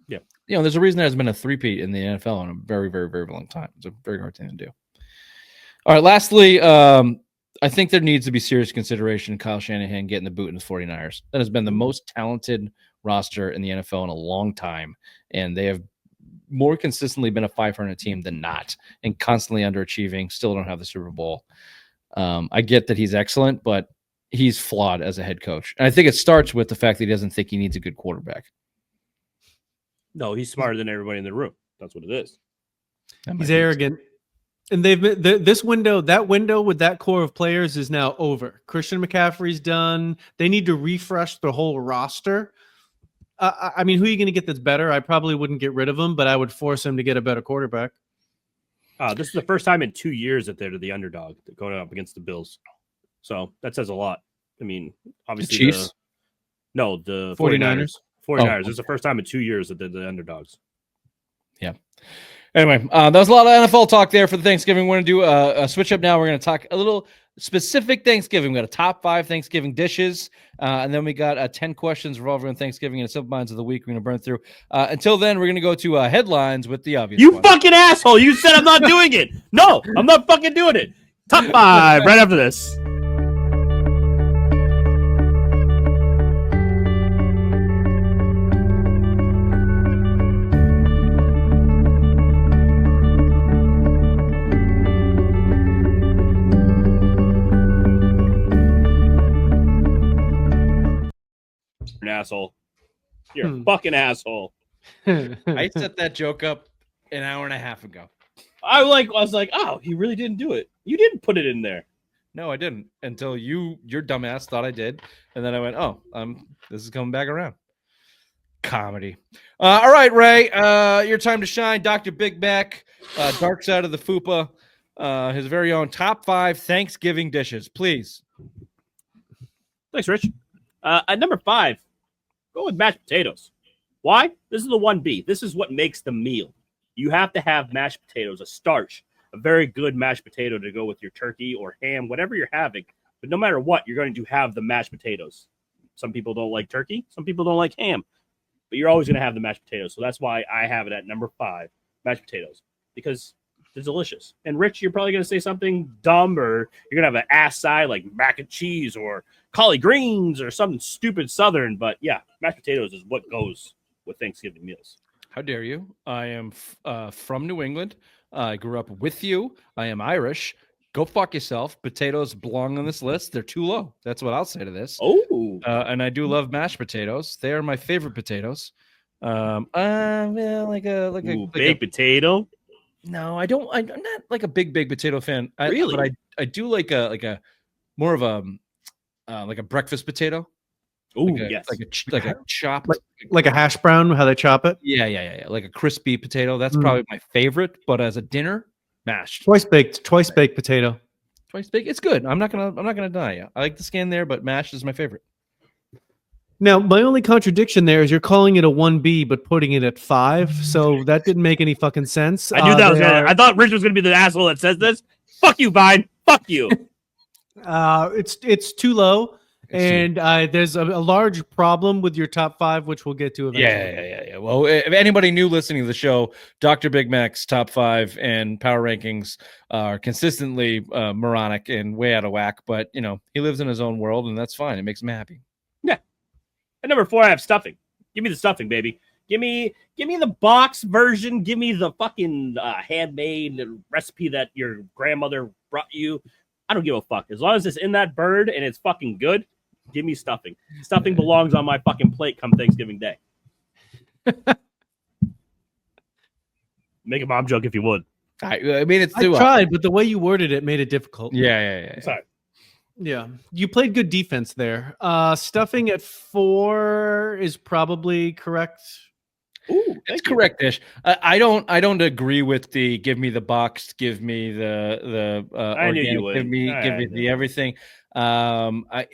Yeah. There's a reason there hasn't been a three-peat in the NFL in a very, very, very long time. It's a very hard thing to do. All right. Lastly, I think there needs to be serious consideration in Kyle Shanahan getting the boot in the 49ers. That has been the most talented roster in the NFL in a long time. And they have more consistently been a 500 team than not, and constantly underachieving. Still don't have the Super Bowl. I get that he's excellent, but he's flawed as a head coach. And I think it starts with the fact that he doesn't think he needs a good quarterback. No, he's smarter than everybody in the room. That's what it is. He's arrogant. And they've been that window with that core of players is now over. Christian McCaffrey's done. They need to refresh the whole roster. I mean, who are you going to get that's better? I probably wouldn't get rid of him, but I would force him to get a better quarterback. This is the first time in 2 years that they're the underdog going up against the Bills. So that says a lot. I mean, obviously the Chiefs? The 49ers. 49ers. This is the first time in 2 years that they're the underdogs. Yeah. Anyway, that was a lot of NFL talk there for the Thanksgiving. We're going to do a switch up now. We're going to talk a little specific Thanksgiving. We got a top 5 Thanksgiving dishes, and then we got 10 questions revolving around Thanksgiving and Simple Minds of the Week. We're going to burn through. Until then, we're going to go to headlines with the obvious. You one. fucking asshole! You said I'm not doing it. No, I'm not fucking doing it. Top 5 right after this. You're an asshole. You're a fucking asshole. I set that joke up an hour and a half ago. I was like, oh, he really didn't do it. You didn't put it in there. No, I didn't until your dumbass thought I did, and then I went, "Oh, this is coming back around." Comedy. All right, Ray, your time to shine. Dr. Big Mac, Dark Side of the Fupa, his very own top 5 Thanksgiving dishes, please. Thanks, Rich. At number 5, go with mashed potatoes. Why? This is the 1B. This is what makes the meal. You have to have mashed potatoes, a starch, a very good mashed potato to go with your turkey or ham, whatever you're having. But no matter what, you're going to have the mashed potatoes. Some people don't like turkey. Some people don't like ham. But you're always going to have the mashed potatoes. So that's why I have it at number 5, mashed potatoes, because they're delicious. And Rich, you're probably going to say something dumb, or you're going to have an ass side like mac and cheese or collard greens or something stupid Southern. But yeah, mashed potatoes is what goes with Thanksgiving meals. How dare you? I am from New England. I grew up with you. I am Irish. Go fuck yourself. Potatoes belong on this list. They're too low. That's what I'll say to this. Oh, and I do love mashed potatoes. They are my favorite potatoes. Well, baked potato. No, I don't. I'm not like a big potato fan. Really? But I do like a more of a like a breakfast potato. Oh, Like yes. like a chopped. Like a hash brown, how they chop it. Yeah. Like a crispy potato. That's probably my favorite. But as a dinner, mashed. Twice baked potato. Twice baked. It's good. I'm not gonna deny you. I like the skin there, but mashed is my favorite. Now, my only contradiction there is you're calling it a 1B, but putting it at 5. So that didn't make any fucking sense. I knew that was gonna. I thought Rich was gonna be the asshole that says this. Fuck you, Vine. Fuck you. It's too low. And there's a large problem with your top 5, which we'll get to eventually. Yeah. Well, if anybody new listening to the show, Dr. Big Mac's top 5 and power rankings are consistently moronic and way out of whack. But he lives in his own world, and that's fine. It makes him happy. Yeah. At number 4, I have stuffing. Give me the stuffing, baby. Give me the box version. Give me the fucking handmade recipe that your grandmother brought you. I don't give a fuck. As long as it's in that bird and it's fucking good, give me stuffing. Stuffing belongs on my fucking plate come Thanksgiving Day. Make a mom joke if you would. I mean, it's too. I tried, but the way you worded it made it difficult. Yeah. Sorry. Yeah, you played good defense there. Stuffing at 4 is probably correct. Ooh, It's correct-ish. I don't agree with the give me the box, give me the I knew you organic, would. give me the everything. I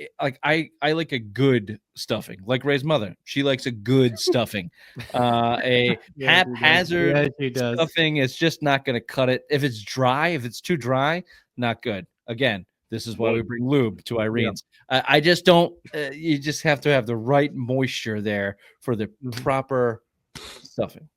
like a good stuffing, like Ray's mother. She likes a good stuffing. Haphazard stuffing is just not going to cut it. If it's dry, if it's too dry, not good. Again, this is why we bring lube to Irene's. I just don't. You just have to have the right moisture there for the proper stuffing.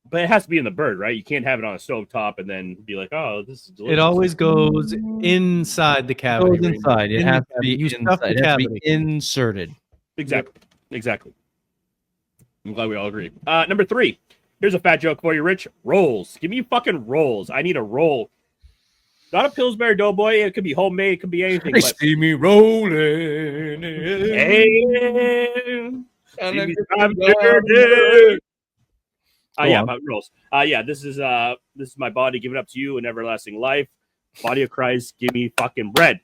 But it has to be in the bird, right? You can't have it on a stove top and then be like, "Oh, this is delicious." It always goes inside the cavity. Goes inside. It has to be You stuff the inside. It has to be cavity. inserted. Exactly. I'm glad we all agree. Number 3. Here's a fat joke for you, Rich. Rolls. Give me fucking rolls. I need a roll. Not a Pillsbury Doughboy. It could be homemade. It could be anything. They But see me rolling. Yeah, my rolls. This is my body giving up to you in everlasting life. Body of Christ, give me fucking bread.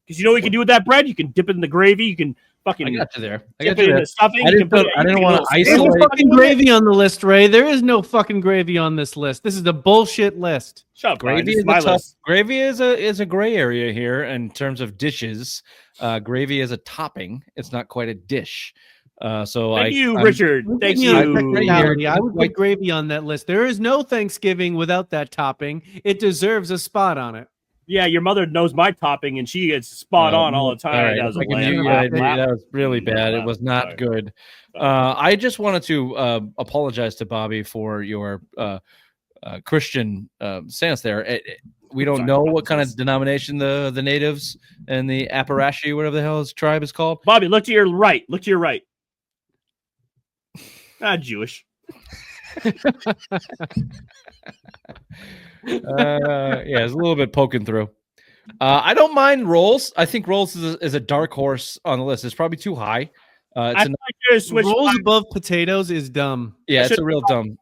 Because you know what you can do with that bread? You can dip it in the gravy. You can fucking I got you there. dip it in the stuffing. I You can didn't want to There's no isolate. fucking gravy on the list, Ray. There is no fucking gravy on this list. This is a bullshit list. Shut up, Brian. Gravy This is is my a tough. list. Gravy is a gray area here in terms of dishes. Gravy is a topping. It's not quite a dish. Thank you, Richard. Thank Give me a you. technicality. I would put gravy on that list. There is no Thanksgiving without that topping. It deserves a spot on it. Yeah, your mother knows my topping, and she gets spot on all the time. All right, That was a if I can lamb do- lap, yeah, lap. that was really bad. It Lap. was not Sorry. good. Sorry. I just wanted to apologize to Bobby for your Christian stance there. We don't Sorry know about what kind this. of denomination the natives and the Appalachian, whatever the hell his tribe is called. Bobby, look to your right. Look to your right. Jewish. Yeah, it's a little bit poking through. I don't mind Rolls. I think Rolls is a dark horse on the list. It's probably too high. I should switch. Rolls above potatoes is dumb. Yeah, I it's a should- real dumb.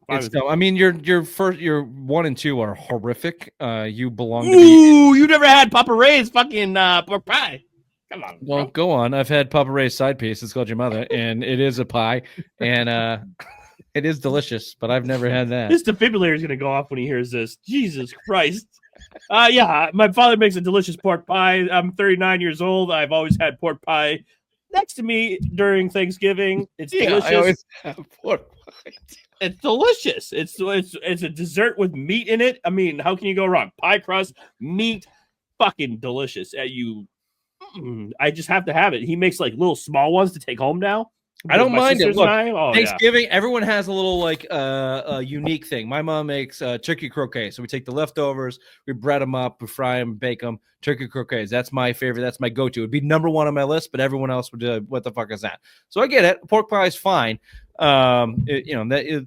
Fine It's with dumb. I mean, your 1 and 2 are horrific. You belong to be. Ooh, you never had Papa Ray's fucking pork pie. Come on. Well, bro. go on. I've had Papa Ray's side piece. It's called your mother, and it is a pie, and it is delicious. But I've never had that. This defibrillator is gonna go off when he hears this. Jesus Christ. Yeah, my father makes a delicious pork pie. I'm 39 years old. I've always had pork pie next to me during Thanksgiving. It's delicious. I always have pork pie. It's delicious. It's a dessert with meat in it. I mean, how can you go wrong? Pie crust, meat, fucking delicious. I just have to have it. He makes like little small ones to take home now. I don't My mind it. sisters Look, and I, oh, yeah. Thanksgiving, everyone has a little like a unique thing. My mom makes turkey croquet, so we take the leftovers, we bread them up, we fry them, bake them. Turkey croquets. That's my favorite. That's my go-to. It'd be number 1 on my list, but everyone else would do. What the fuck is that? So I get it. Pork pie is fine. It's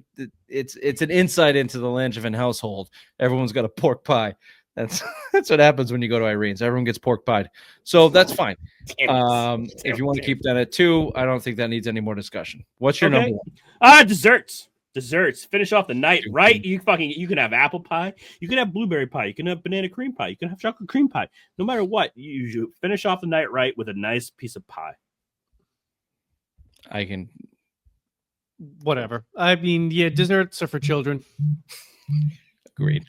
an insight into the Langevin household. Everyone's got a pork pie. That's what happens when you go to Irene's. Everyone gets pork pied. So that's fine. If you want to keep that at 2, I don't think that needs any more discussion. What's your number 1? Desserts. Finish off the night right. You can have apple pie, you can have blueberry pie, you can have banana cream pie, you can have chocolate cream pie. No matter what, you finish off the night right with a nice piece of pie. I can. Whatever. I mean, yeah, desserts are for children. Agreed.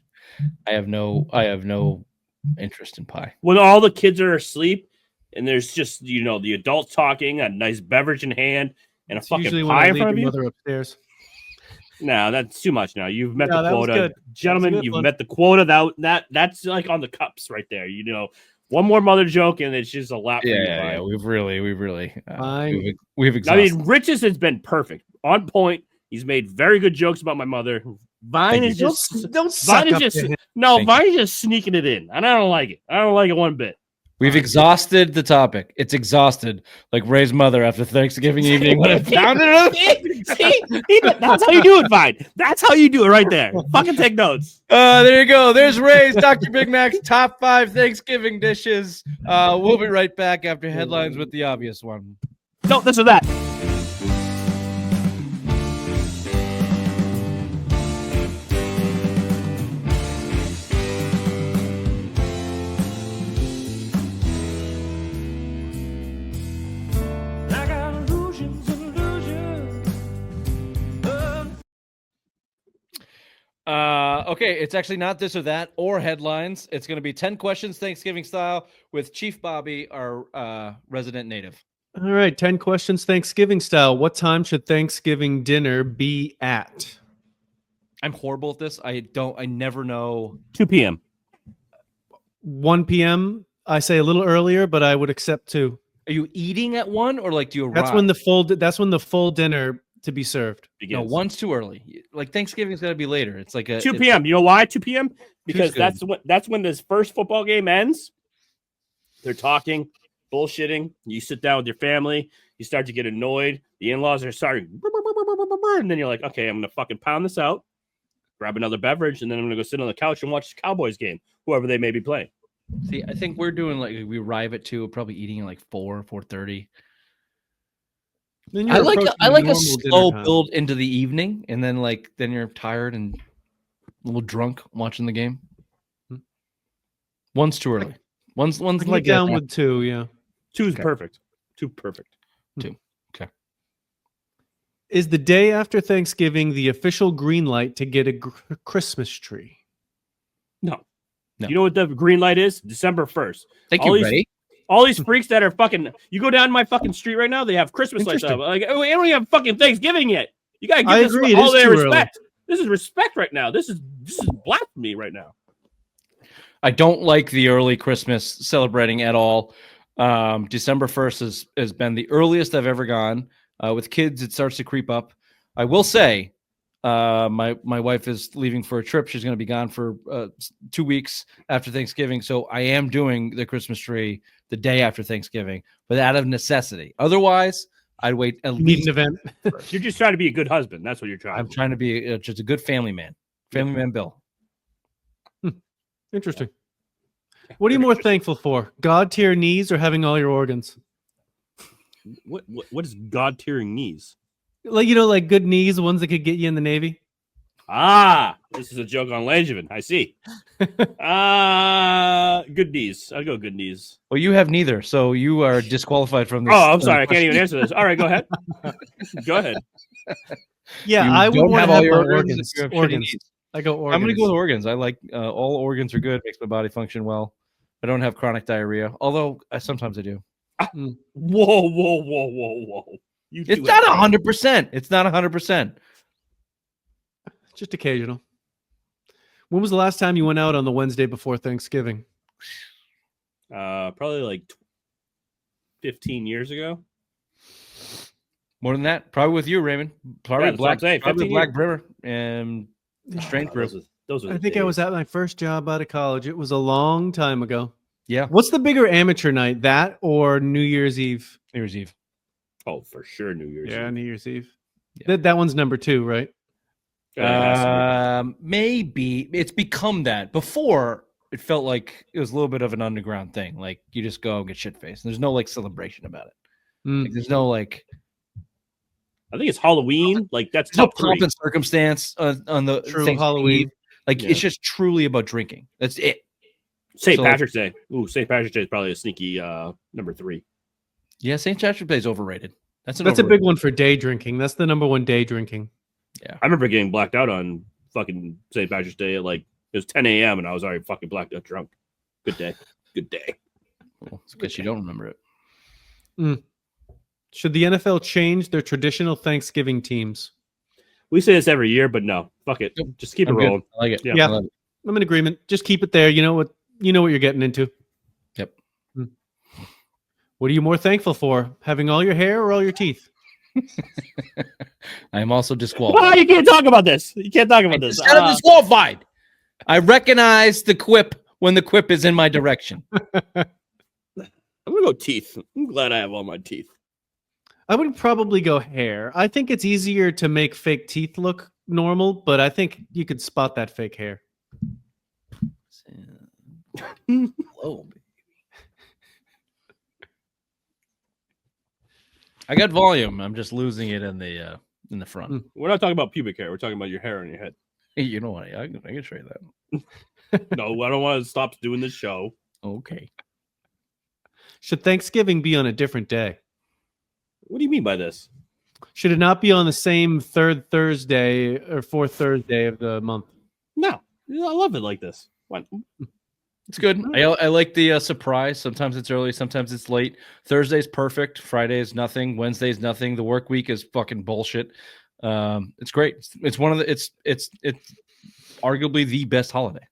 I have no interest in pie. When all the kids are asleep and there's just the adults talking, a nice beverage in hand, and It's a fucking usually when pie I in leave front of your you. mother upstairs. No, that's too much now. You've met No, the that was quota. good. Gentlemen, That was a good you've one. met the quota. That's like on the cups right there. One more mother joke and it's just a lap. Yeah. We've really Fine. we've I exhausted. mean, Rich's has been perfect. On point. He's made very good jokes about my mother. Vine is just Don't suck Vine is up just to him. Vine is just sneaking it in. And I don't like it. I don't like it one bit. We've exhausted the topic. It's exhausted, like Ray's mother after Thanksgiving evening when it pounded it. See? That's how you do it, Vine. That's how you do it right there. Fucking take notes. There you go. There's Ray's Dr. Big Mac's top 5 Thanksgiving dishes. We'll be right back after headlines with the obvious one. No, this or that. I got illusions. Okay, it's actually not this or that or headlines. It's going to be 10 questions Thanksgiving style with Chief Bobby, our resident native. All right, 10 questions Thanksgiving style. What time should Thanksgiving dinner be at? I'm horrible at this. I never know. 2 p.m. 1 p.m. I say a little earlier, but I would accept 2. Are you eating at 1 or like do you arrive? That's when the full dinner to be served. No, 1's too early. Like Thanksgiving's got to be later. It's like 2 p.m. You know why 2 p.m.? Because good. that's when this first football game ends. They're talking, bullshitting. You sit down with your family. You start to get annoyed. The in-laws are starting, and then you're like, okay, I'm gonna fucking pound this out, grab another beverage, and then I'm gonna go sit on the couch and watch the Cowboys game, whoever they may be playing. See, I think we're doing like we arrive at 2, probably eating at like 4:30. Then I you're like approaching a normal slow dinner time. build into the evening, and then you're tired and a little drunk watching the game. 1's too early. One's I can like get down with 2, yeah. 2 is Okay. perfect. 2 perfect. Is the day after Thanksgiving the official green light to get a Christmas tree? No. No. You know what the green light is? December 1st. Thank All you, these- Ray. All these freaks that are fucking, you go down my fucking street right now, they have Christmas lights up. Interesting. Like, we don't even have fucking Thanksgiving yet. You gotta I give this agree, it all is their too early. respect. This is respect right now. This is blasphemy right now. I don't like the early Christmas celebrating at all. December 1st has been the earliest I've ever gone. With kids, it starts to creep up. I will say, my wife is leaving for a trip. She's going to be gone for 2 weeks after Thanksgiving. So I am doing the Christmas tree the day after Thanksgiving, but out of necessity. Otherwise, I'd wait at You need least. an event. You're just trying to be a good husband. That's what you're trying. I'm trying to be just a good family man. Family man Bill. Interesting. What are you more thankful for? God tier knees or having all your organs? What is God tiering knees? Like, you know, like good knees, the ones that could get you in the Navy. Ah, this is a joke on Langevin. I see. Good knees. I'll go good knees. Well, you have neither, so you are disqualified from this. Oh, I'm sorry. I can't even answer this. All right, go ahead. Go ahead. Yeah, You I would don't want have to all have your my organs if organs. you have shitty Organs. knees. I go organs. I'm going to go with organs. I like all organs are good. Makes my body function well. I don't have chronic diarrhea, although sometimes I do. Whoa. It's not 100%. It's not 100%. Just occasional. When was the last time you went out on the Wednesday before Thanksgiving? Probably like 15 years ago. More than that, probably with you, Raymond. Probably Yeah, that's what I'm saying, probably 15 Black Brimmer and Strange Brew. Those are I think I was at my first job out of college. It was a long time ago. Yeah, What's the bigger amateur night, that or New Year's Eve? New Year's Eve. Oh, for sure, New Year's Eve. New Year's Eve. Yeah. That one's number 2, right? Maybe it's become that. Before it felt like it was a little bit of an underground thing. Like you just go and get shit faced. There's no like celebration about it. Mm. Like, there's no like. I think it's Halloween. Like that's There's no top pomp three. and circumstance on the True Thanksgiving Halloween. Eve. Like Yeah. it's just truly about drinking. That's it. St. So- Patrick's Day. Ooh, St. Patrick's Day is probably a sneaky number 3. Yeah, St. Patrick's Day is overrated. That's a big one for day drinking. That's the number 1 day drinking. I remember getting blacked out on fucking St. Patrick's Day at like it was 10 a.m. and I was already fucking blacked out drunk. Good day. Good day. Well, it's because you don't remember it. Should the NFL change their traditional Thanksgiving teams? We say this every year, but no. Fuck it. Just keep it I'm good. rolling. I like it. Yeah. I love it. I'm in agreement. Just keep it there. You know what you're getting into. Yep. What are you more thankful for? Having all your hair or all your teeth? I am also Oh, disqualified. you can't talk about this. You can't talk about this. I'm disqualified. I recognize the quip when the quip is in my direction. I'm gonna go teeth. I'm glad I have all my teeth. I would probably go hair. I think it's easier to make fake teeth look normal, but I think you could spot that fake hair. Hello, baby. I got volume. I'm just losing it in the front. We're not talking about pubic hair. We're talking about your hair on your head. Hey, you know what? I can show you that. No, I don't want to stop doing this show. Okay. Should Thanksgiving be on a different day? What do you mean by this? Should it not be on the same third Thursday or fourth Thursday of the month? No, I love it like this. Why? It's good. I like the surprise. Sometimes it's early, sometimes it's late. Thursday's perfect. Friday's nothing. Wednesday's nothing. The work week is fucking bullshit. It's great. It's one of the. It's arguably the best holiday.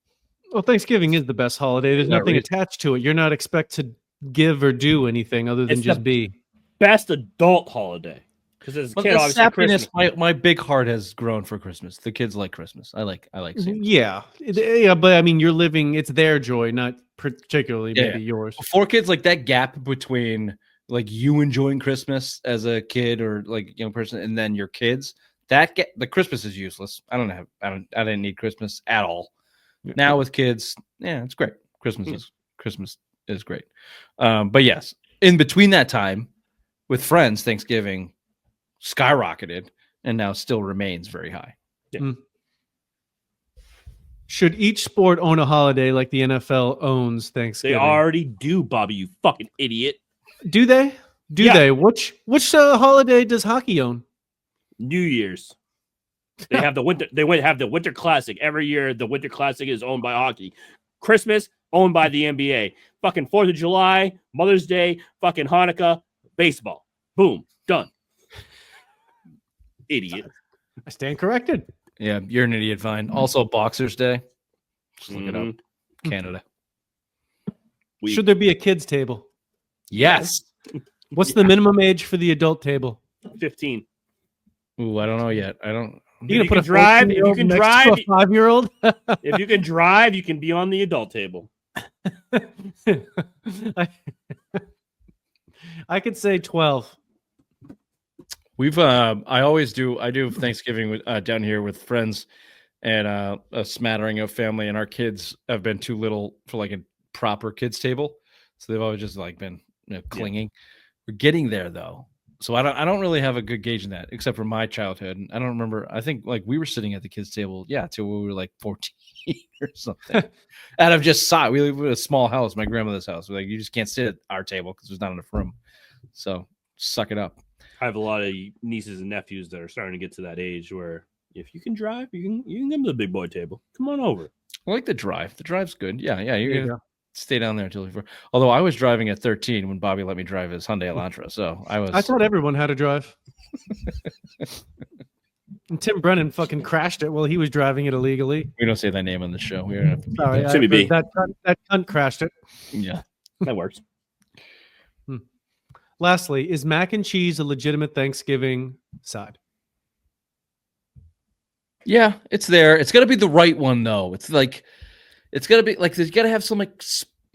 Well, Thanksgiving is the best holiday. There's Yeah, nothing really. attached to it. You're not expected to give or do anything other than It's just the- be. Best adult holiday. Because as a But kid, the obviously, sappiness, Christmas. my big heart has grown for Christmas. The kids like Christmas. I like seeing it. Yeah, but I mean, you're living. It's their joy, not particularly Yeah, maybe yours. For kids, like that gap between like you enjoying Christmas as a kid or like a young person, and then your kids. The Christmas is useless. I didn't need Christmas at all. Now with kids, yeah, it's great. Christmas is great. But yes, in between that time with friends, Thanksgiving skyrocketed and now still remains very high. Should each sport own a holiday like the NFL owns They Thanksgiving? already do, Bobby, you fucking idiot. Do they? Do Yeah. they? Which holiday does hockey own? New Year's. They have the winter. They have the Winter Classic every year. The Winter Classic is owned by hockey. Christmas owned by the NBA. Fucking 4th of July, Mother's Day, fucking Hanukkah, baseball. Boom, done. Idiot. I stand corrected. Yeah, you're an idiot, Vine. Also, Boxers Day. Just look it up. Canada. Should there be a kids table? Yes. What's the minimum age for the adult table? 15. Ooh, I don't know yet. I don't. You If gonna you can drive, if you 14-year-old can next to drive, a 5-year-old? if you can drive, you can be on the adult table. I could say 12. We've I do Thanksgiving with, down here with friends and a smattering of family, and our kids have been too little for like a proper kids table, so they've always just like been clinging. We're getting there though, so I don't really have a good gauge in that, except for my childhood. And I don't remember. I think like we were sitting at the kids table, till we were like 14 or something. And I've just saw it. We live in a small house, my grandmother's house. We're like, you just can't sit at our table because there's not enough room. So suck it up. I have a lot of nieces and nephews that are starting to get to that age where if you can drive, you can come to the big boy table. Come on over. I like the drive. The drive's good. Yeah. You're you gonna go. stay down there until you're. Although I was driving at 13 when Bobby let me drive his Hyundai Elantra, so I taught everyone how to drive. And Tim Brennan fucking crashed it while he was driving it illegally. We don't say that name on the show. We don't have to. Sorry, Timmy B. that cunt crashed it. Yeah. That works. Lastly, is mac and cheese a legitimate Thanksgiving side? Yeah, it's there. It's got to be the right one though. It's got to be like there's got to have some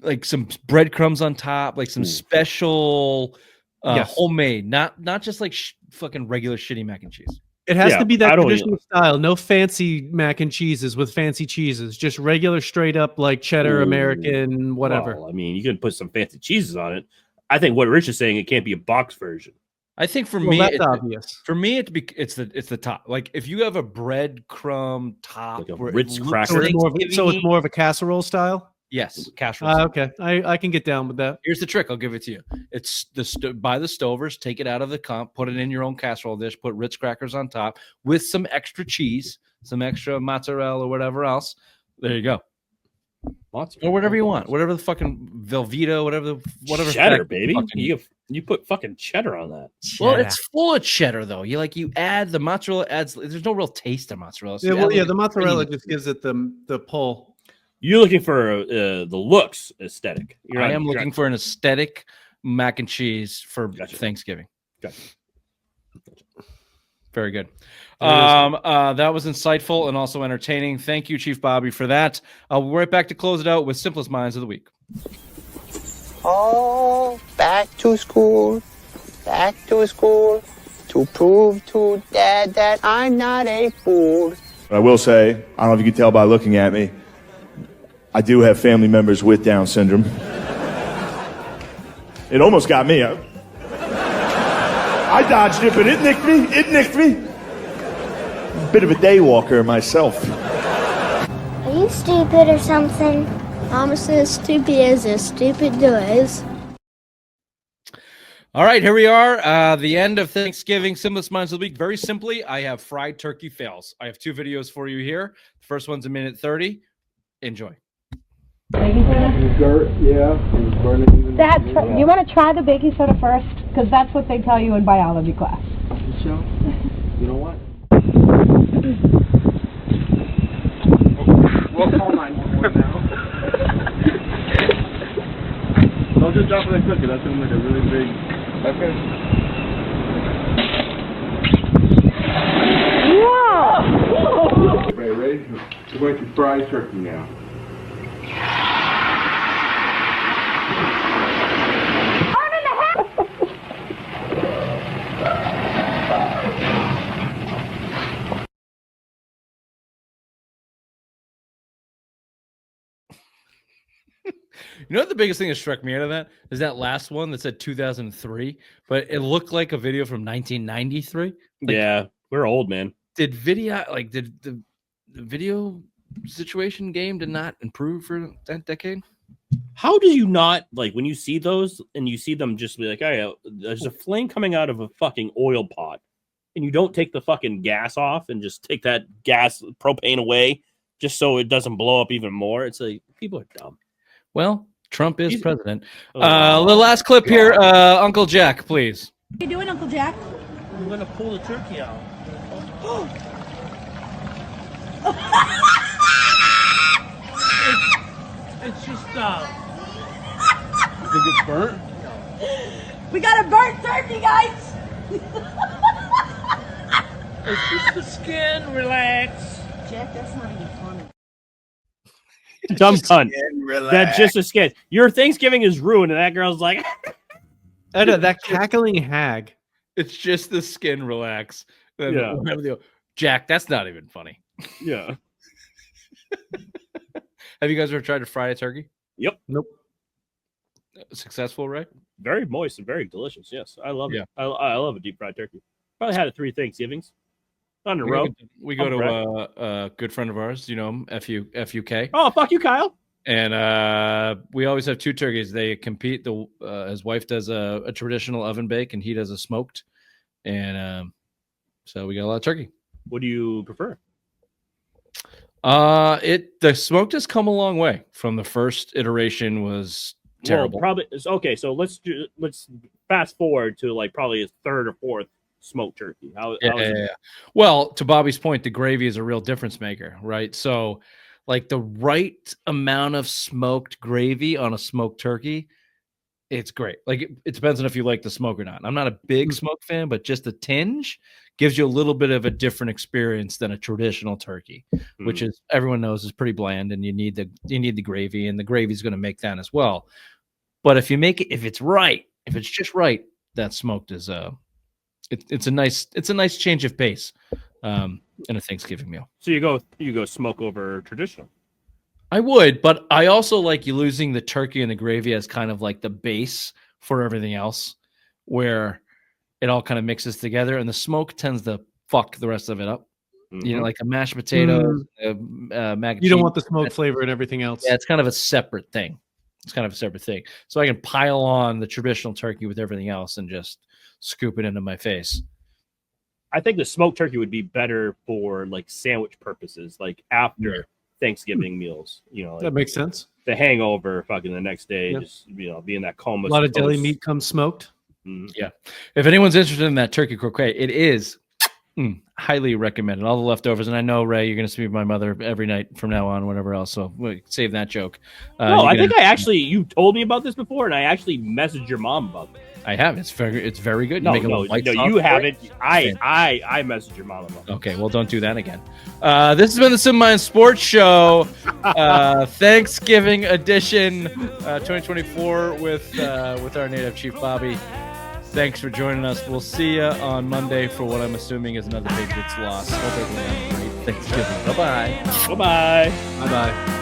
like some breadcrumbs on top, like some special homemade, not just like fucking regular shitty mac and cheese. It has to be that I don't traditional style. No fancy mac and cheeses with fancy cheeses. Just regular, straight up like cheddar, American, whatever. Well, I mean, you can put some fancy cheeses on it. I think what Rich is saying, it can't be a box version. I think for Well, me, that's obvious. For me, it's the top. Like if you have a breadcrumb top, Like a where it Ritz looks cracker. So it's more of a casserole style? yes, casserole. Okay. I can get down with that. Here's the trick. I'll give it to you. It's buy the Stovers, take it out of the cup, put it in your own casserole dish, put Ritz crackers on top with some extra cheese, some extra mozzarella or whatever else. There you go. Or whatever you want, whatever the fucking Velveeta, whatever cheddar, baby. You put fucking cheddar on that. Well, it's full of cheddar though. You add the mozzarella There's no real taste of mozzarella. So the mozzarella just gives it the pull. You're looking for the looks aesthetic. I am looking for an aesthetic mac and cheese for Thanksgiving. Gotcha. Very good. That was insightful and also entertaining. Thank you, Chief Bobby, for that. I'll be right back to close it out with Simplest Minds of the Week. Oh, back to school to prove to Dad that I'm not a fool. I will say, I don't know if you can tell by looking at me, I do have family members with Down syndrome. It almost got me. I dodged it, but it nicked me. Bit of a day walker myself. Are you stupid or something? Mama says stupid is as stupid does. All right, here we are. The end of Thanksgiving Simplest Minds of the Week. Very simply, I have fried turkey fails. I have 2 videos for you here. The first one's a minute 30. Enjoy. You want to try the baking soda first? Because that's what they tell you in biology class. You know what? We'll call 911 now. Don't just drop it in the cookie. That's going to make a really big... Okay. Whoa! Okay, ready? We're going to fry turkey now. You know what the biggest thing that struck me out of that is that last one that said 2003, but it looked like a video from 1993. Yeah, we're old, man. Did the video situation game did not improve for that decade? How do you not, like, when you see those and you see them just be like, oh, yeah, there's a flame coming out of a fucking oil pot, and you don't take the fucking gas off and just take that gas propane away just so it doesn't blow up even more? It's like, people are dumb. Well, Trump is president. The last clip here, Uncle Jack, please. What are you doing, Uncle Jack? We're going to pull the turkey out. It's just, it gets burnt? We got a burnt turkey, guys. It's just the skin. Relax. Jeff, that's not even funny. Dumb cunt. That's just a skit. Your Thanksgiving is ruined, and that girl's like, I know that cackling hag. It's just the skin. Relax. Yeah. Jack, that's not even funny. yeah. Have you guys ever tried to fry a turkey? Yep. Nope. Successful, right? Very moist and very delicious. Yes, I love Yeah. it. I love a deep fried turkey. Probably had it 3 Thanksgivings. On the road. We go to a good friend of ours, you know him, FUK. Oh, fuck you, Kyle. And we always have 2 turkeys. They compete. His wife does a traditional oven bake, and he does a smoked. And so we got a lot of turkey. What do you prefer? The smoked has come a long way from the first iteration was terrible. Well, probably okay. So let's fast forward to like probably a 3rd or 4th smoked turkey. How is it? Well, to Bobby's point, the gravy is a real difference maker, right? So, like the right amount of smoked gravy on a smoked turkey, it's great. Like it depends on if you like the smoke or not. I'm not a big smoke fan, but just a tinge gives you a little bit of a different experience than a traditional turkey, which is everyone knows is pretty bland, and you need the gravy, and the gravy is going to make that as well. But if you make it, if it's just right, that smoked is it's a nice change of pace in a Thanksgiving meal. So you go smoke over traditional. I would, but I also like you losing the turkey and the gravy as kind of like the base for everything else, where it all kind of mixes together, and the smoke tends to fuck the rest of it up. You know, like a mashed potatoes, mac and You don't cheese. want the smoke flavor and everything else. Yeah, it's kind of a separate thing. So I can pile on the traditional turkey with everything else and just scoop it into my face. I think the smoked turkey would be better for like sandwich purposes, like after Thanksgiving meals. You know, like That makes sense. the hangover, fucking the next day, Yeah. just be in that coma. A lot of deli meat comes smoked. Yeah. If anyone's interested in that turkey croquet, it is highly recommended. All the leftovers, and I know, Ray, you're going to speak with my mother every night from now on, whatever else. So we'll save that joke. No, I think you told me about this before, and I actually messaged your mom about it. I have. It's very good. No, make a little white sauce you for haven't. it. I messaged your mom about it. Okay, well, don't do that again. This has been the Sim Mind Sports Show, Thanksgiving edition, 2024 with our native chief Bobby. Thanks for joining us. We'll see you on Monday for what I'm assuming is another Patriots loss. Hope everyone has a great Thanksgiving. Bye-bye. Bye-bye. Bye-bye.